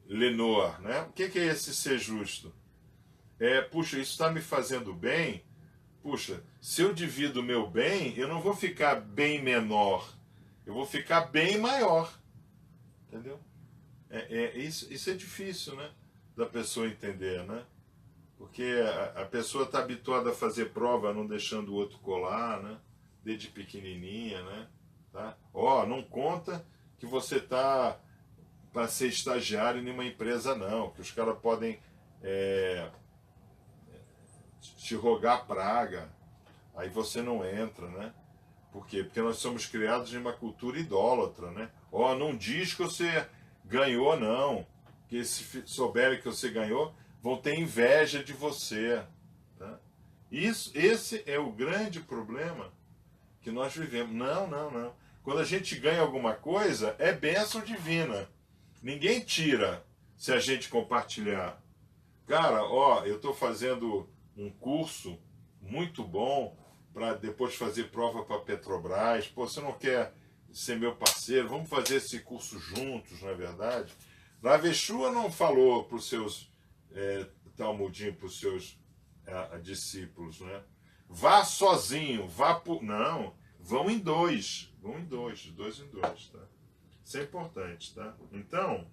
Lenor, né? O que é esse ser justo? Puxa, isso está me fazendo bem. Puxa, se eu divido o meu bem, eu não vou ficar bem menor. Eu vou ficar bem maior. Entendeu? Isso é difícil, né? Da pessoa entender, né? Porque a pessoa está habituada a fazer prova não deixando o outro colar, né? Desde pequenininha, né? Tá? Não conta que você está para ser estagiário em uma empresa, não. Que os caras podem te rogar praga. Aí você não entra, né? Por quê? Porque nós somos criados em uma cultura idólatra, né? Não diz que você ganhou, não. Que se souberem que você ganhou, vão ter inveja de você. Tá? Esse é o grande problema que nós vivemos. Não, não, não. Quando a gente ganha alguma coisa, é bênção divina. Ninguém tira se a gente compartilhar. Cara, ó, eu estou fazendo um curso muito bom para depois fazer prova para Petrobras. Pô, você não quer ser meu parceiro? Vamos fazer esse curso juntos, não é verdade? Rav Yeshua não falou para os seus Talmudim, para os seus discípulos, né? Vá sozinho, vá por... Não, vão em dois. Vão em dois, de dois em dois, tá? Isso é importante, tá? Então,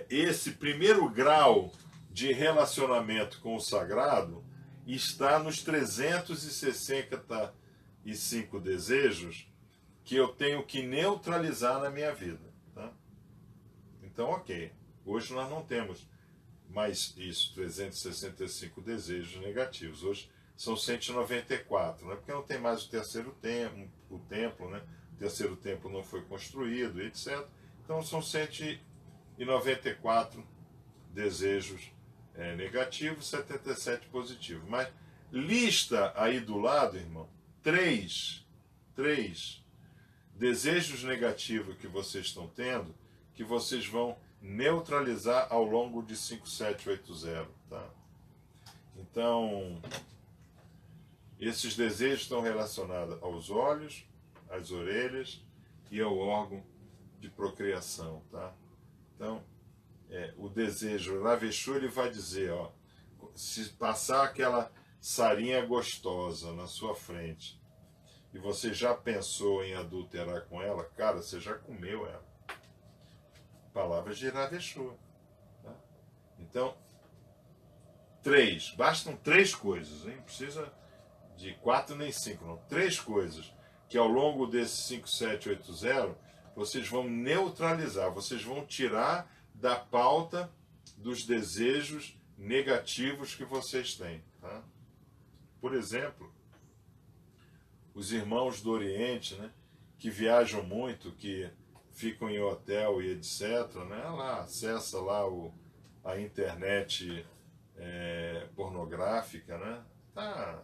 esse primeiro grau de relacionamento com o sagrado está nos 365 desejos que eu tenho que neutralizar na minha vida, tá? Então, ok. Hoje nós não temos mais isso, 365 desejos negativos. Hoje são 194, né? Porque não tem mais o terceiro templo, né? O terceiro templo não foi construído, etc. Então são 194 desejos negativos, 77 positivos. Mas lista aí do lado, irmão, três desejos negativos que vocês estão tendo, que vocês vão neutralizar ao longo de 5780, tá? Então, esses desejos estão relacionados aos olhos, às orelhas e ao órgão de procriação, tá? Então, o desejo, Rav Yeshua, ele vai dizer, ó, se passar aquela sarinha gostosa na sua frente e você já pensou em adulterar com ela, cara, você já comeu ela. Palavras de Rav Yeshua. Tá? Então, bastam três coisas, hein? Não precisa de 4 nem 5, não. 3 coisas que ao longo desse 5780 vocês vão neutralizar, vocês vão tirar da pauta dos desejos negativos que vocês têm. Tá? Por exemplo, os irmãos do Oriente, né, que viajam muito, que ficam em hotel e etc., né, lá, acessa lá a internet pornográfica, né, tá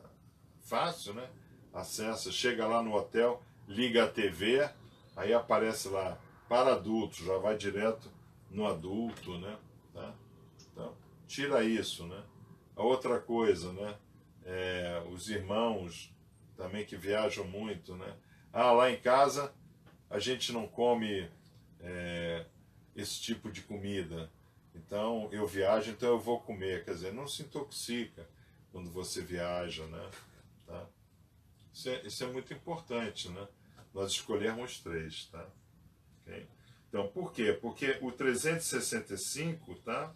fácil, né, acessa, chega lá no hotel, liga a TV, aí aparece lá, para adultos, já vai direto no adulto, né, tá? Então, tira isso, né. A outra coisa, né, os irmãos também que viajam muito, né, lá em casa a gente não come esse tipo de comida, então eu viajo, então eu vou comer, quer dizer, não se intoxica quando você viaja, né? Tá? Isso é muito importante, né? Nós escolhermos 3, tá? Okay? Então, por quê? Porque o 365, tá?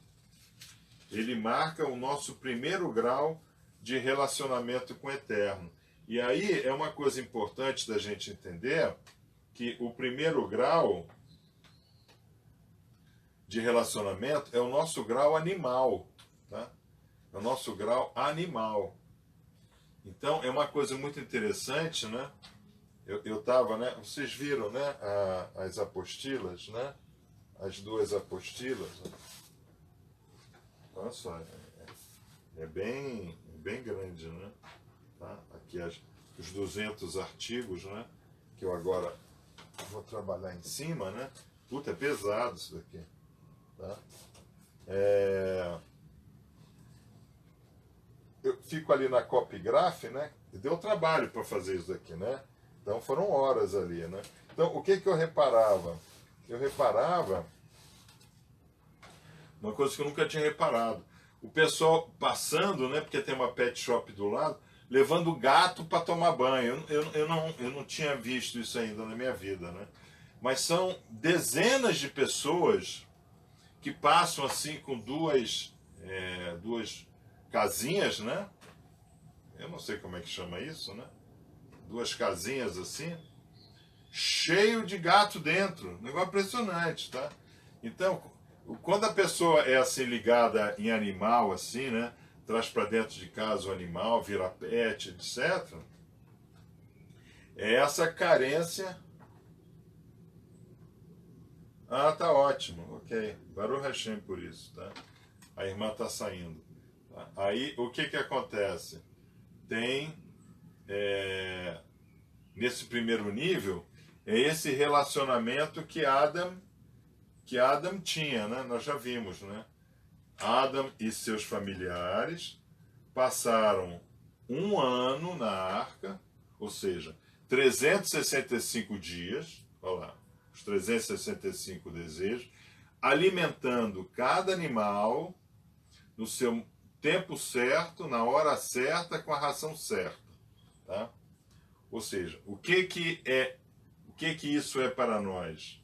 Ele marca o nosso primeiro grau de relacionamento com o Eterno. E aí é uma coisa importante da gente entender que o primeiro grau de relacionamento é o nosso grau animal, tá? É o nosso grau animal. Então é uma coisa muito interessante, né? Eu estava, né? Vocês viram, né? As apostilas, né? As 2 apostilas. Né? Olha só, é bem grande, né? Tá? Aqui os 200 artigos, né? Que eu agora vou trabalhar em cima, né? Puta, é pesado isso daqui. Tá? Eu fico ali na Copygraph, né? E deu trabalho para fazer isso daqui, né? Então foram horas ali, né? Então o que eu reparava? Eu reparava uma coisa que eu nunca tinha reparado. O pessoal passando, né? Porque tem uma pet shop do lado, levando gato para tomar banho. Eu não tinha visto isso ainda na minha vida, né? Mas são dezenas de pessoas que passam assim com duas casinhas, né? Eu não sei como é que chama isso, né? 2 casinhas assim, cheio de gato dentro. Negócio impressionante, tá? Então, quando a pessoa é assim ligada em animal, assim, né? Traz para dentro de casa o animal, vira pet, etc. É essa carência. Tá ótimo, ok. Baruch Hashem por isso, tá? A irmã está saindo. Aí, o que acontece? Tem, nesse primeiro nível, é esse relacionamento que Adam tinha, né? Nós já vimos, né? Adam e seus familiares passaram 1 ano na arca, ou seja, 365 dias, olha lá, os 365 desejos, alimentando cada animal no seu tempo certo, na hora certa, com a ração certa, tá? Ou seja, o que isso é para nós?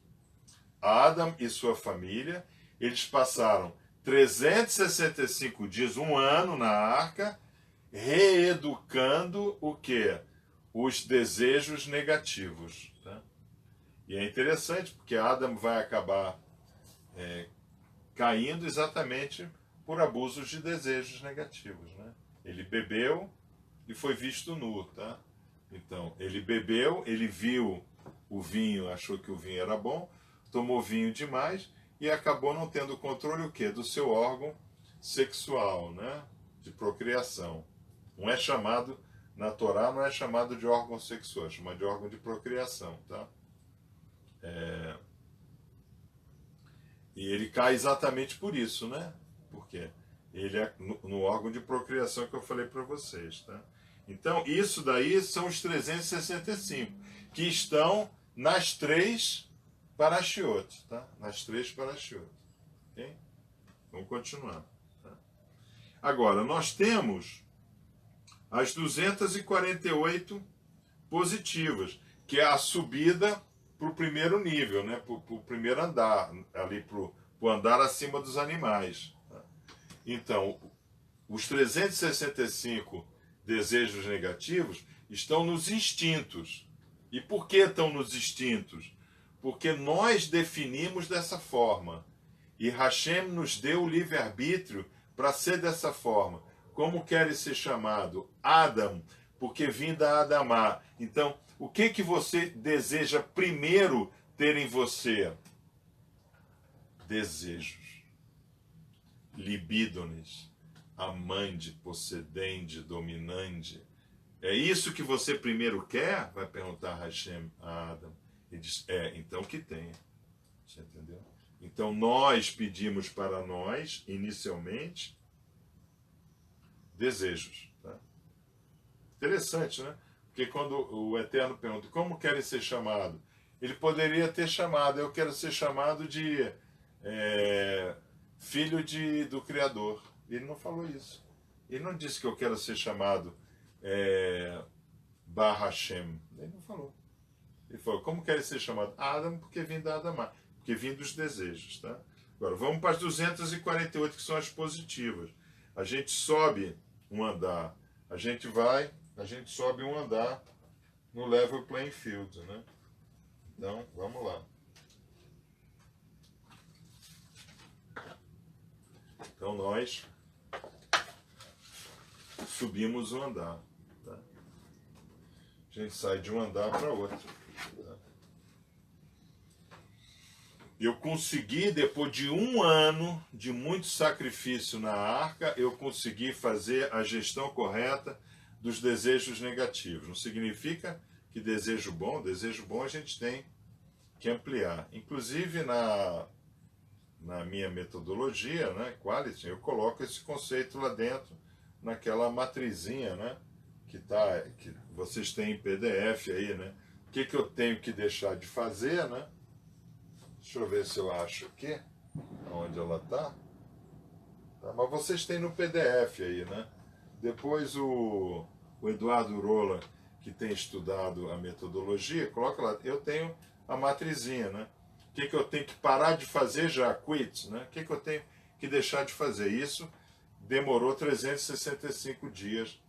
Adam e sua família, eles passaram 365 dias, 1 ano na arca, reeducando o quê? Os desejos negativos. Tá? E é interessante, porque Adam vai acabar caindo exatamente por abusos de desejos negativos. Né? Ele bebeu e foi visto nu. Tá? Então, ele bebeu, ele viu o vinho, achou que o vinho era bom, tomou vinho demais e acabou não tendo controle o quê? Do seu órgão sexual, né? De procriação. Não é chamado, na Torá não é chamado de órgão sexual, é chamado de órgão de procriação, tá? E ele cai exatamente por isso, né? Porque ele é no órgão de procriação que eu falei para vocês, tá? Então, isso daí são os 365, que estão nas 3 parashiot, tá? Nas 3 parashiot. Okay? Vamos continuar. Tá? Agora, nós temos as 248 positivas, que é a subida para o primeiro nível, né? Para o primeiro andar, ali para o andar acima dos animais. Tá? Então, os 365 desejos negativos estão nos instintos. E por que estão nos instintos? Porque nós definimos dessa forma. E Hashem nos deu o livre-arbítrio para ser dessa forma. Como quer ser chamado? Adam, porque vim da Adamá. Então, o que você deseja primeiro ter em você? Desejos. Libídones. Amante, possedente, dominante. É isso que você primeiro quer? Vai perguntar Hashem a Adam. Ele diz, então que tenha. Você entendeu? Então nós pedimos para nós, inicialmente, desejos. Tá? Interessante, né? Porque quando o Eterno pergunta, como querem ser chamado? Ele poderia ter chamado, eu quero ser chamado de filho do Criador. Ele não falou isso. Ele não disse que eu quero ser chamado Bar Hashem. Ele não falou. Ele falou, como quer ser chamado? Adam, porque vim da Adamá. Porque vim dos desejos. Tá? Agora, vamos para as 248, que são as positivas. A gente sobe um andar. A gente sobe um andar no level playing field. Né? Então, vamos lá. Então, nós subimos um andar. Tá? A gente sai de um andar para outro. Tá? Eu consegui, depois de 1 ano de muito sacrifício na arca, eu consegui fazer a gestão correta dos desejos negativos. Não significa que desejo bom a gente tem que ampliar. Inclusive na minha metodologia, né, Quality, eu coloco esse conceito lá dentro, naquela matrizinha, né, que vocês têm em PDF aí, né? O que eu tenho que deixar de fazer, né? Deixa eu ver se eu acho aqui, onde ela está. Tá, mas vocês têm no PDF aí, né? Depois o Eduardo Rola, que tem estudado a metodologia, coloca lá, eu tenho a matrizinha, né? O que eu tenho que parar de fazer já, quit, né? O que eu tenho que deixar de fazer? Isso demorou 365 dias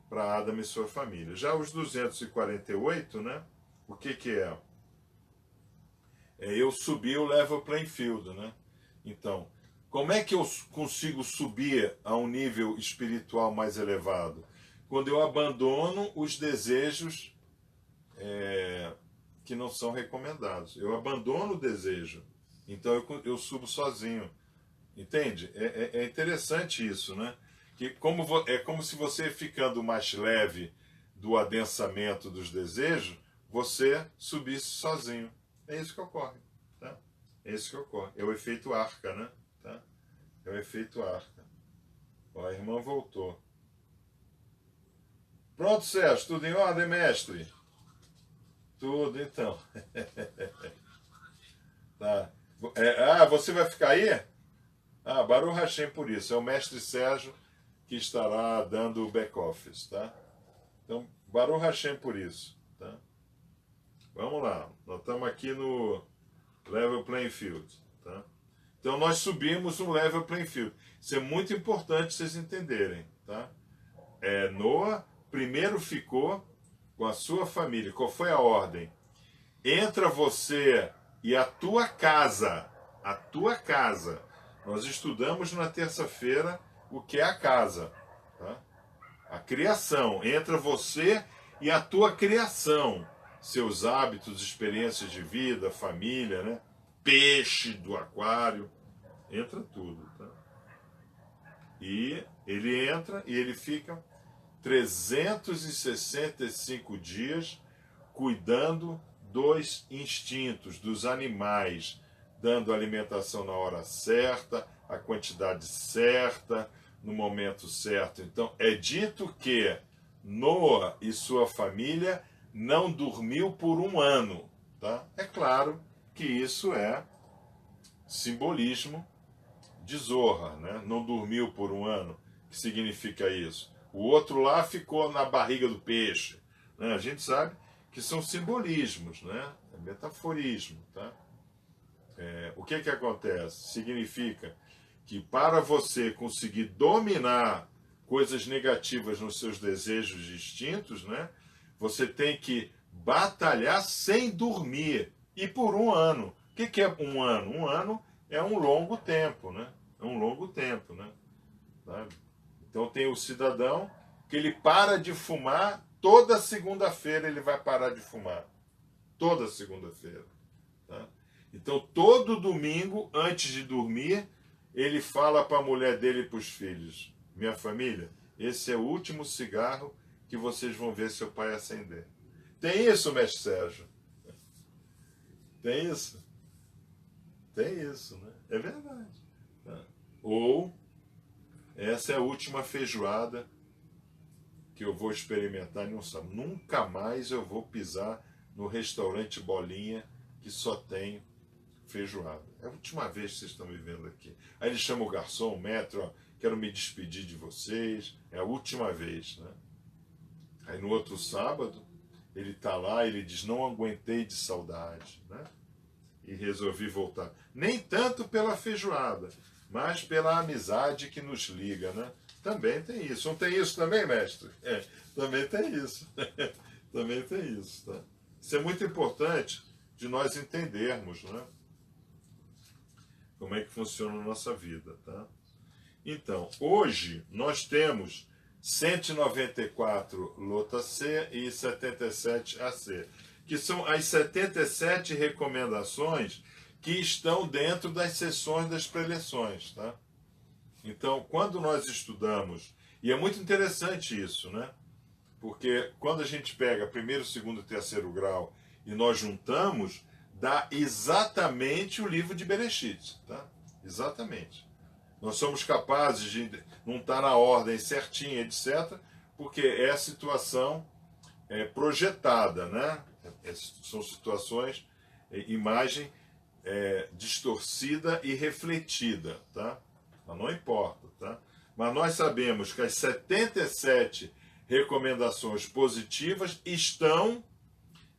para Adam e sua família. Já os 248, né? O que é? Eu subi o level playing field, né? Então, como é que eu consigo subir a um nível espiritual mais elevado? Quando eu abandono os desejos que não são recomendados. Eu abandono o desejo. Então eu subo sozinho. Entende? É interessante isso, né? Que é como se você ficando mais leve do adensamento dos desejos, você subisse sozinho. É isso que ocorre. Tá? É isso que ocorre. É o efeito arca, né? Tá? É o efeito arca. Ó, a irmã voltou. Pronto, Sérgio, tudo em ordem, mestre? Tudo, então. Tá. Você vai ficar aí? Baruch Hashem por isso. É o mestre Sérgio que estará dando o back-office, tá? Então, Baruch Hashem por isso, tá? Vamos lá. Nós estamos aqui no level playing field, tá? Então, nós subimos um level playing field. Isso é muito importante vocês entenderem, tá? Noah primeiro ficou com a sua família. Qual foi a ordem? Entra você e a tua casa. A tua casa. Nós estudamos na terça-feira o que é a casa. Tá? A criação. Entra você e a tua criação. Seus hábitos, experiências de vida, família, né? Peixe do aquário. Entra tudo. Tá? E ele entra e ele fica 365 dias cuidando dos instintos, dos animais, dando alimentação na hora certa, a quantidade certa, no momento certo. Então, é dito que Noah e sua família não dormiu por um ano. Tá? É claro que isso é simbolismo de Zorra, né? Não dormiu por um ano. O que significa isso? O outro lá ficou na barriga do peixe. Né? A gente sabe que são simbolismos, né? É metaforismo. Tá? O que acontece? Significa que para você conseguir dominar coisas negativas nos seus desejos distintos, né? Você tem que batalhar sem dormir. E por um ano. O que é um ano? Um ano é um longo tempo, né? É um longo tempo, né? Tá? Então tem o cidadão que ele para de fumar, toda segunda-feira ele vai parar de fumar. Toda segunda-feira. Tá? Então todo domingo, antes de dormir, ele fala para a mulher dele e para os filhos: minha família, esse é o último cigarro que vocês vão ver seu pai acender. Tem isso, mestre Sérgio? Tem isso? Tem isso, né? É verdade. Tá? Ou essa é a última feijoada que eu vou experimentar em um sábado. Nunca mais eu vou pisar no restaurante Bolinha que só tem feijoada. É a última vez que vocês estão me vendo aqui. Aí ele chama o garçom, o maître, ó, quero me despedir de vocês. É a última vez, né? Aí no outro sábado, ele está lá, ele diz, não aguentei de saudade, né? E resolvi voltar. Nem tanto pela feijoada, mas pela amizade que nos liga, né? Também tem isso. Não tem isso também, mestre? Também tem isso. Também tem isso, tá? Isso é muito importante de nós entendermos, né? Como é que funciona a nossa vida, tá? Então, hoje nós temos 194 Lota C e 77 AC, que são as 77 recomendações que estão dentro das sessões das preleções, tá? Então, quando nós estudamos, e é muito interessante isso, né? Porque quando a gente pega primeiro, segundo e terceiro grau e nós juntamos, dá exatamente o livro de Bereshit, tá? Exatamente. Nós somos capazes de não estar na ordem certinha, etc., porque é a situação projetada, né? São situações, imagem distorcida e refletida, tá? Mas não importa, tá? Mas nós sabemos que as 77 recomendações positivas estão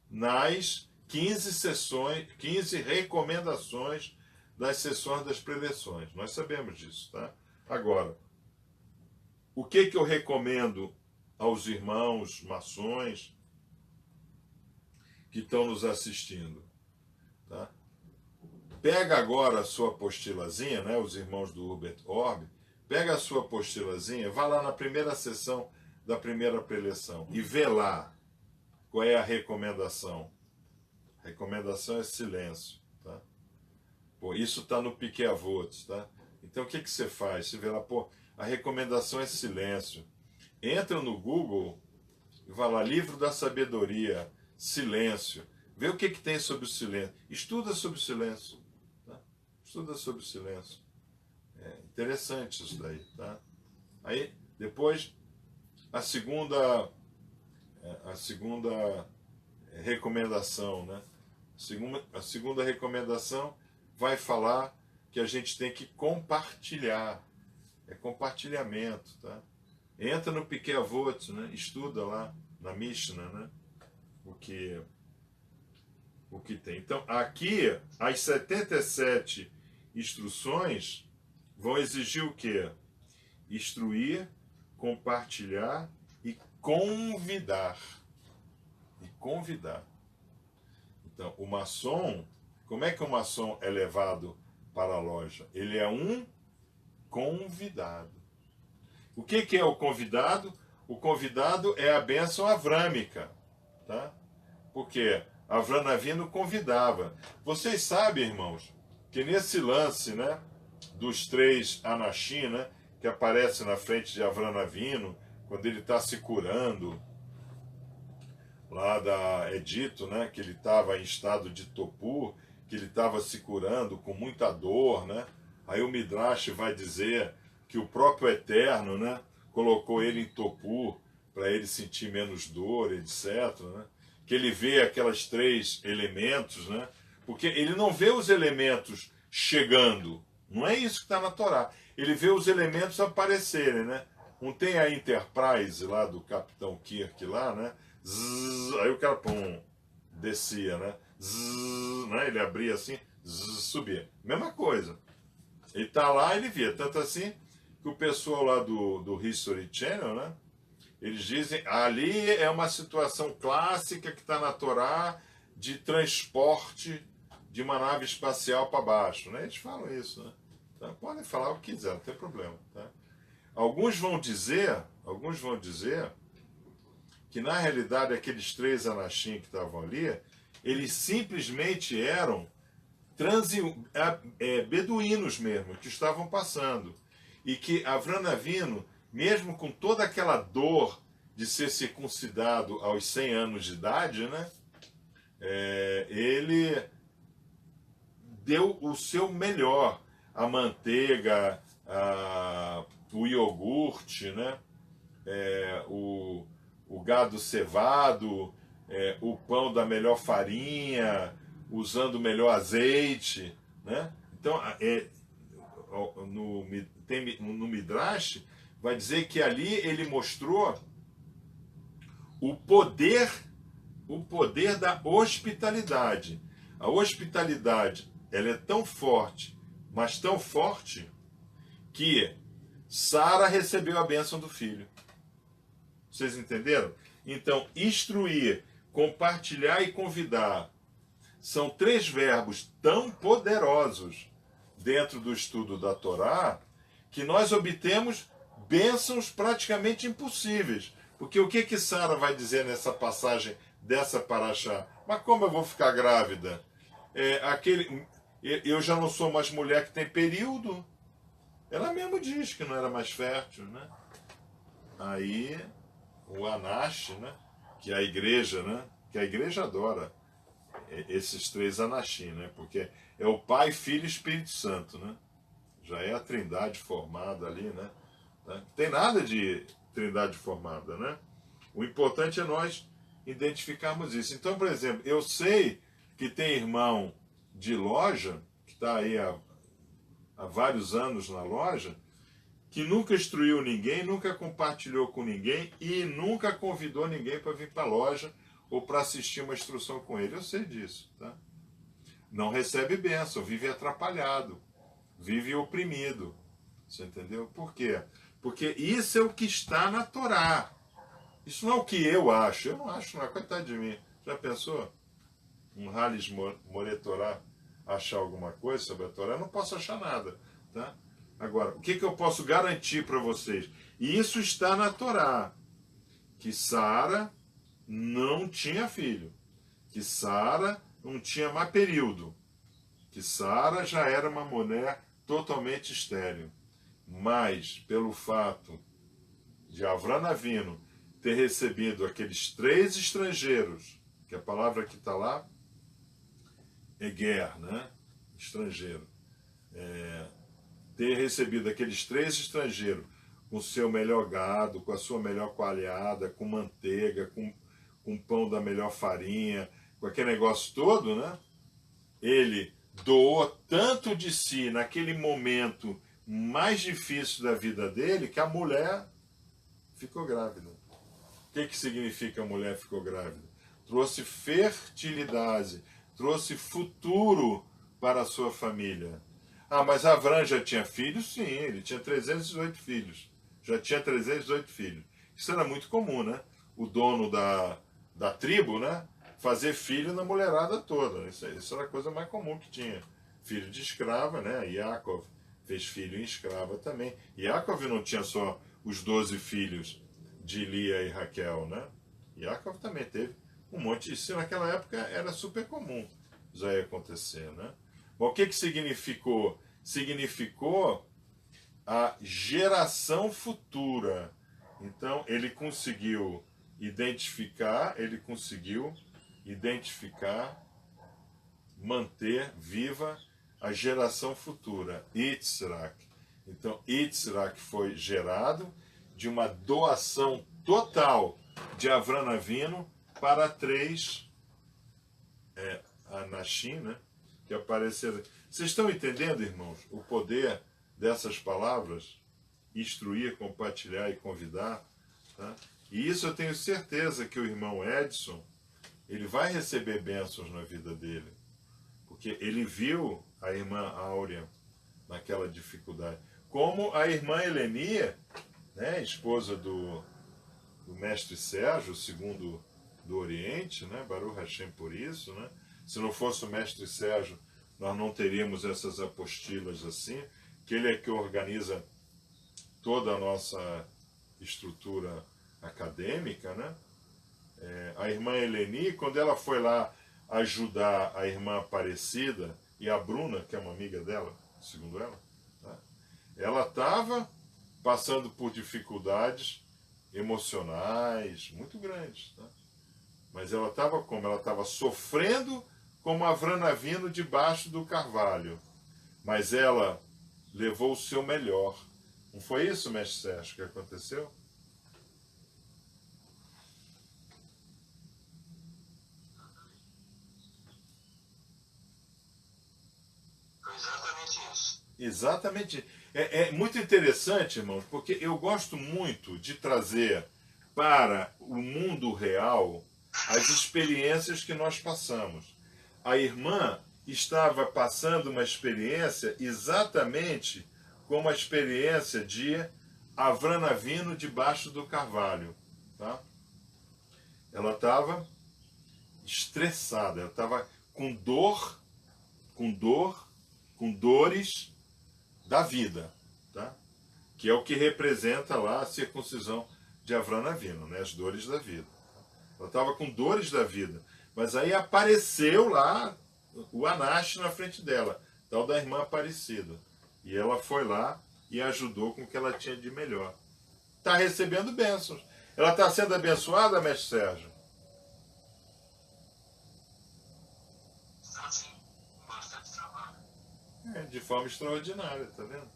nas 15 sessões, 15 recomendações das sessões das preleções. Nós sabemos disso, tá? Agora, o que eu recomendo aos irmãos maçons que estão nos assistindo, tá? Pega agora a sua apostilazinha, né, os irmãos do Hubert Orbe, pega a sua apostilazinha, vá lá na primeira sessão da primeira preleção e vê lá qual é a recomendação. A recomendação é silêncio, tá? Pô, isso está no Pirkei Avot, tá? Então o que você faz? Você vê lá, pô, a recomendação é silêncio. Entra no Google e vai lá, livro da sabedoria, silêncio. Vê o que tem sobre o silêncio. Estuda sobre o silêncio. Tá? Estuda sobre o silêncio. É interessante isso daí. Tá? Aí, depois, a segunda recomendação, né? A segunda recomendação vai falar que a gente tem que compartilhar. É compartilhamento, tá? Entra no Pirkei Avot, né? Estuda lá na Mishnah, né? O que tem. Então, aqui, as 77 instruções vão exigir o quê? Instruir, compartilhar e convidar. Então, o maçom, como é que o maçom é levado para a loja? Ele é um convidado. O que é o convidado? O convidado é a bênção avrâmica, tá? Porque Avram Avinu convidava. Vocês sabem, irmãos, que nesse lance, né, dos 3 Anashim, né, que aparece na frente de Avram Avinu, quando ele está se curando, lá é dito, né, que ele estava em estado de topur, que ele estava se curando com muita dor, né? Aí o Midrash vai dizer que o próprio Eterno, né, colocou ele em topur para ele sentir menos dor, etc., né? Que ele vê aquelas 3 elementos, né? Porque ele não vê os elementos chegando, não é isso que está na Torá. Ele vê os elementos aparecerem, né? Não tem a Enterprise lá do Capitão Kirk lá, né? Zzz, aí o cara, pum, descia, né? Zzz, né? Ele abria assim, zzz, subia. Mesma coisa. Ele tá lá, ele via. Tanto assim que o pessoal lá do History Channel, né? Eles dizem, ali é uma situação clássica que está na Torá de transporte de uma nave espacial para baixo, né? Eles falam isso, né? Então, podem falar o que quiser, não tem problema, tá? Alguns vão dizer que na realidade aqueles 3 Anashim que estavam ali, eles simplesmente eram beduínos mesmo, que estavam passando. E que Avram Avinu, mesmo com toda aquela dor de ser circuncidado aos 100 anos de idade, né, ele deu o seu melhor, a manteiga, o iogurte, né, o gado cevado, o pão da melhor farinha, usando o melhor azeite, né? Então, no Midrash, vai dizer que ali ele mostrou o poder da hospitalidade. A hospitalidade, ela é tão forte, mas tão forte, que Sara recebeu a bênção do filho. Vocês entenderam? Então, instruir, compartilhar e convidar são 3 verbos tão poderosos dentro do estudo da Torá que nós obtemos bênçãos praticamente impossíveis. Porque o que Sara vai dizer nessa passagem dessa paraxá? Mas como eu vou ficar grávida? Eu já não sou mais mulher que tem período. Ela mesmo diz que não era mais fértil, né? Aí o Anash, né? Que a igreja, né? Que a igreja adora esses 3 Anashim, né? Porque é o Pai, Filho e Espírito Santo, né? Já é a trindade formada ali, né? Não tem nada de trindade formada, né? O importante é nós identificarmos isso. Então, por exemplo, eu sei que tem irmão de loja, que está aí há vários anos na loja, que nunca instruiu ninguém, nunca compartilhou com ninguém e nunca convidou ninguém para vir para a loja ou para assistir uma instrução com ele. Eu sei disso, tá? Não recebe bênção, vive atrapalhado, vive oprimido. Você entendeu? Por quê? Porque isso é o que está na Torá. Isso não é o que eu acho. Eu não acho, não. Coitado de mim. Já pensou? Um Halis Moretorá achar alguma coisa sobre a Torá? Eu não posso achar nada, tá? Agora, o que eu posso garantir para vocês? E isso está na Torá. Que Sara não tinha filho. Que Sara não tinha mais período. Que Sara já era uma mulher totalmente estéril. Mas, pelo fato de Avram Avinu ter recebido aqueles 3 estrangeiros, que a palavra que está lá é guerra, né? Estrangeiro. Ter recebido aqueles 3 estrangeiros com o seu melhor gado, com a sua melhor coalhada, com manteiga, com pão da melhor farinha, com aquele negócio todo, né? Ele doou tanto de si naquele momento mais difícil da vida dele que a mulher ficou grávida. O que significa a mulher ficou grávida? Trouxe fertilidade, trouxe futuro para a sua família. Ah, mas Avram já tinha filhos? Sim, ele tinha 318 filhos. Já tinha 318 filhos. Isso era muito comum, né? O dono da tribo, né? Fazer filho na mulherada toda. Isso era a coisa mais comum que tinha. Filho de escrava, né? Yaakov fez filho em escrava também. Yaakov não tinha só os 12 filhos de Lia e Raquel, né? Yaakov também teve um monte. Isso naquela época era super comum já ia acontecer, né? Bom, o que significou? Significou a geração futura. Então, ele conseguiu identificar, manter viva a geração futura, Yitzhak. Então, Yitzhak foi gerado de uma doação total de Avram Avinu para 3 Anashim, né, que apareceram. Vocês estão entendendo, irmãos, o poder dessas palavras? Instruir, compartilhar e convidar. Tá? E isso eu tenho certeza que o irmão Edson, ele vai receber bênçãos na vida dele. Porque ele viu a irmã Áurea naquela dificuldade. Como a irmã Helenia, né, esposa do mestre Sérgio, segundo do Oriente, né, Baruch Hashem por isso, né? Se não fosse o mestre Sérgio, nós não teríamos essas apostilas assim, que ele é que organiza toda a nossa estrutura acadêmica, né? A irmã Eleni, quando ela foi lá ajudar a irmã Aparecida e a Bruna, que é uma amiga dela, segundo ela, tá? Ela estava passando por dificuldades emocionais muito grandes, tá? Mas ela estava como? Ela estava sofrendo como Avram Avinu debaixo do carvalho. Mas ela levou o seu melhor. Não foi isso, mestre Sérgio, que aconteceu? Foi exatamente isso. Exatamente. É muito interessante, irmãos, porque eu gosto muito de trazer para o mundo real as experiências que nós passamos. A irmã estava passando uma experiência exatamente como a experiência de Avram Avinu debaixo do carvalho. Tá? Ela estava estressada, ela estava com dores da vida, tá? Que é o que representa lá a circuncisão de Avram Avinu, né? As dores da vida. Ela estava com dores da vida, mas aí apareceu lá o Anash na frente dela, tal da irmã Aparecida, e ela foi lá e ajudou com o que ela tinha de melhor. Está recebendo bênçãos. Ela está sendo abençoada, mestre Sérgio? Está sim, com bastante trabalho. De forma extraordinária, tá vendo?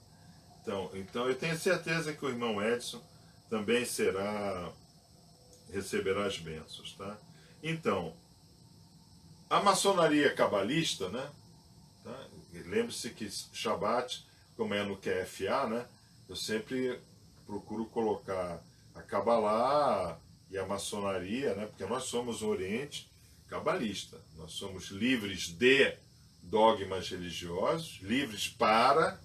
Então eu tenho certeza que o irmão Edson também receberá as bênçãos, tá? Então, a maçonaria cabalista, né? Tá? Lembre-se que Shabbat, como é no QFA, né? Eu sempre procuro colocar a Kabbalah e a maçonaria, né? Porque nós somos o Oriente cabalista. Nós somos livres de dogmas religiosos, livres para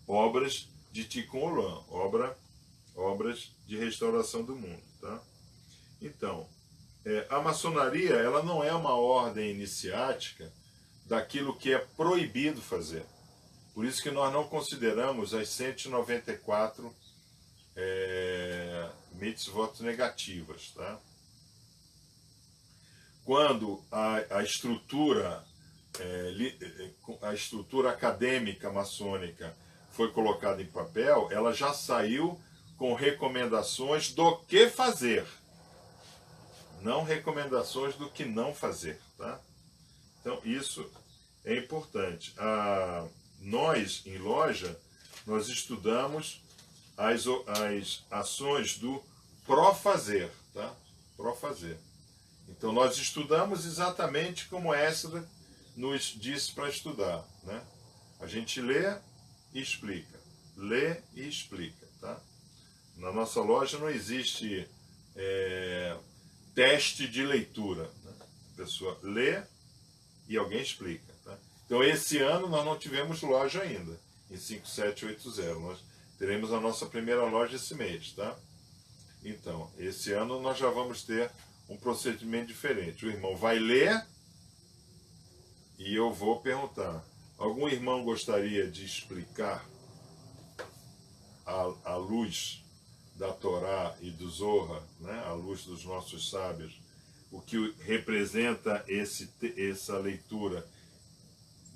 obras de Tikkun Olam, obras de restauração do mundo, tá? Então, a maçonaria, ela não é uma ordem iniciática daquilo que é proibido fazer. Por isso que nós não consideramos as 194 mitzvot negativas, tá? Quando a estrutura a estrutura acadêmica maçônica foi colocada em papel, ela já saiu com recomendações do que fazer, não recomendações do que não fazer, tá? Então isso é importante. Nós, em loja, nós estudamos as ações do pró-fazer, tá? Pró-fazer. Então nós estudamos exatamente como Esdras nos disse para estudar, né? A gente lê e explica, lê e explica, tá? Na nossa loja não existe teste de leitura, né? A pessoa lê e alguém explica, tá? Então esse ano nós não tivemos loja ainda, em 5780, nós teremos a nossa primeira loja esse mês, tá? Então, esse ano nós já vamos ter um procedimento diferente. O irmão vai ler e eu vou perguntar: algum irmão gostaria de explicar à luz da Torá e do Zohar, né, à luz dos nossos sábios, o que representa essa leitura,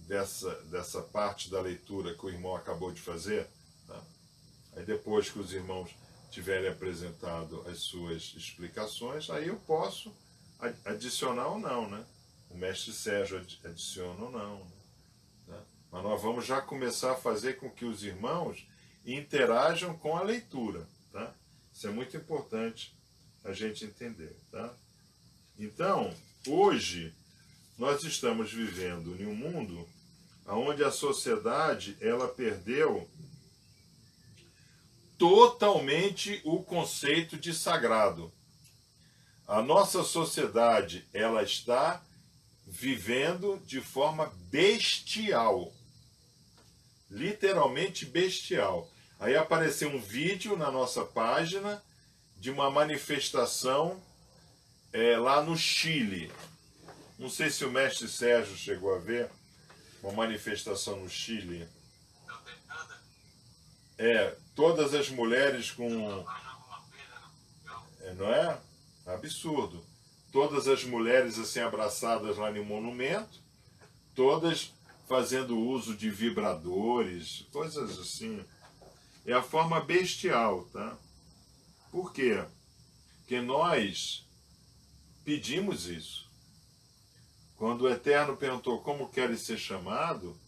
dessa parte da leitura que o irmão acabou de fazer? Tá? Aí depois que os irmãos tiverem apresentado as suas explicações, aí eu posso adicionar ou não, né? O mestre Sérgio adiciona ou não, né? Mas nós vamos já começar a fazer com que os irmãos interajam com a leitura, tá? Isso é muito importante a gente entender, tá? Então, hoje nós estamos vivendo em um mundo onde a sociedade ela perdeu totalmente o conceito de sagrado. A nossa sociedade ela está vivendo de forma bestial, literalmente bestial. Aí apareceu um vídeo na nossa página de uma manifestação lá no Chile. Não sei se o mestre Sérgio chegou a ver uma manifestação no Chile. Todas as mulheres com... não é? Absurdo. Todas as mulheres assim abraçadas lá no monumento, todas fazendo uso de vibradores, coisas assim. É a forma bestial, tá? Por quê? Porque nós pedimos isso. Quando o Eterno perguntou como queres ser chamado,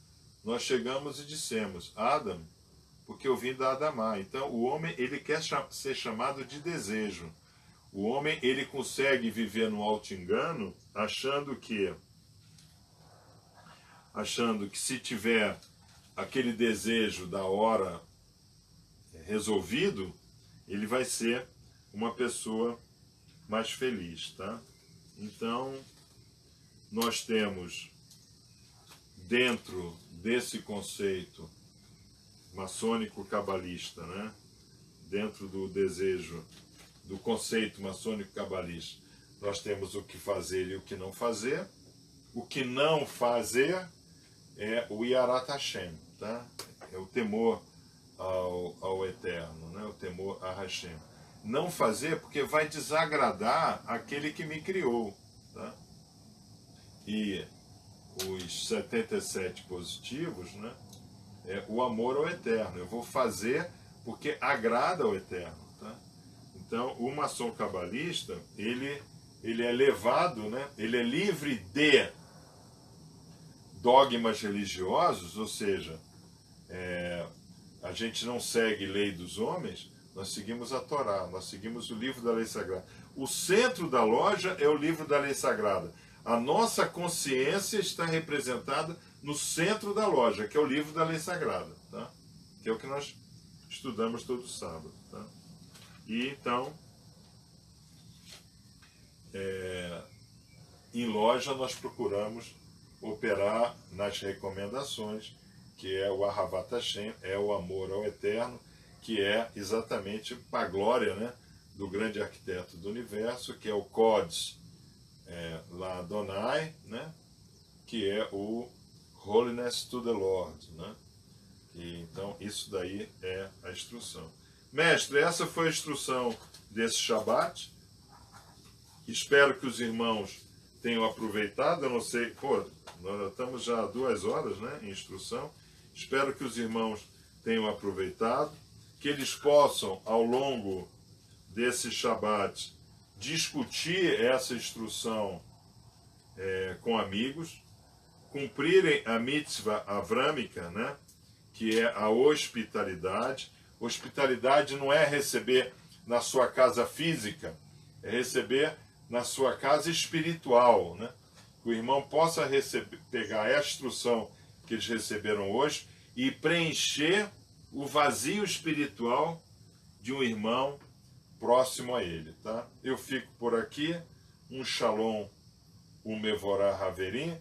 nós chegamos e dissemos: Adam, porque eu vim da Adamá. Então o homem ele quer ser chamado de desejo. O homem ele consegue viver no auto-engano achando que se tiver aquele desejo da hora resolvido, ele vai ser uma pessoa mais feliz, tá? Então, nós temos dentro desse conceito maçônico-cabalista, né? Dentro do desejo, do conceito maçônico-cabalista, nós temos o que fazer e o que não fazer. O que não fazer é o Yarat Hashem, tá? É o temor ao Eterno, né? O temor a Hashem. Não fazer porque vai desagradar aquele que me criou, tá? E os 77 positivos, né? É o amor ao Eterno. Eu vou fazer porque agrada ao Eterno, tá? Então, o maçom cabalista, ele é levado, né? Ele é livre de dogmas religiosos, ou seja, a gente não segue lei dos homens, nós seguimos a Torá, nós seguimos o livro da lei sagrada. O centro da loja é o livro da lei sagrada. A nossa consciência está representada no centro da loja, que é o livro da lei sagrada, tá? Que é o que nós estudamos todo sábado, tá? E então, em loja nós procuramos operar nas recomendações, que é o Ahavat Hashem, é o amor ao Eterno, que é exatamente para a glória, né, do grande arquiteto do universo, que é o Kodesh La Adonai, né, que é o Holiness to the Lord, né? E, então isso daí é a instrução. Mestre, essa foi a instrução desse Shabat. Espero que os irmãos tenham aproveitado. Eu não sei, Nós já estamos já há 2 horas, né, em instrução. Espero que os irmãos tenham aproveitado, que eles possam, ao longo desse Shabat, discutir essa instrução com amigos, cumprirem a mitzvah avrâmica, né, que é a hospitalidade. Hospitalidade não é receber na sua casa física, é receber na sua casa espiritual, né? Que o irmão possa pegar a instrução que eles receberam hoje e preencher o vazio espiritual de um irmão próximo a ele, tá? Eu fico por aqui. Um shalom, um mevorah haverim.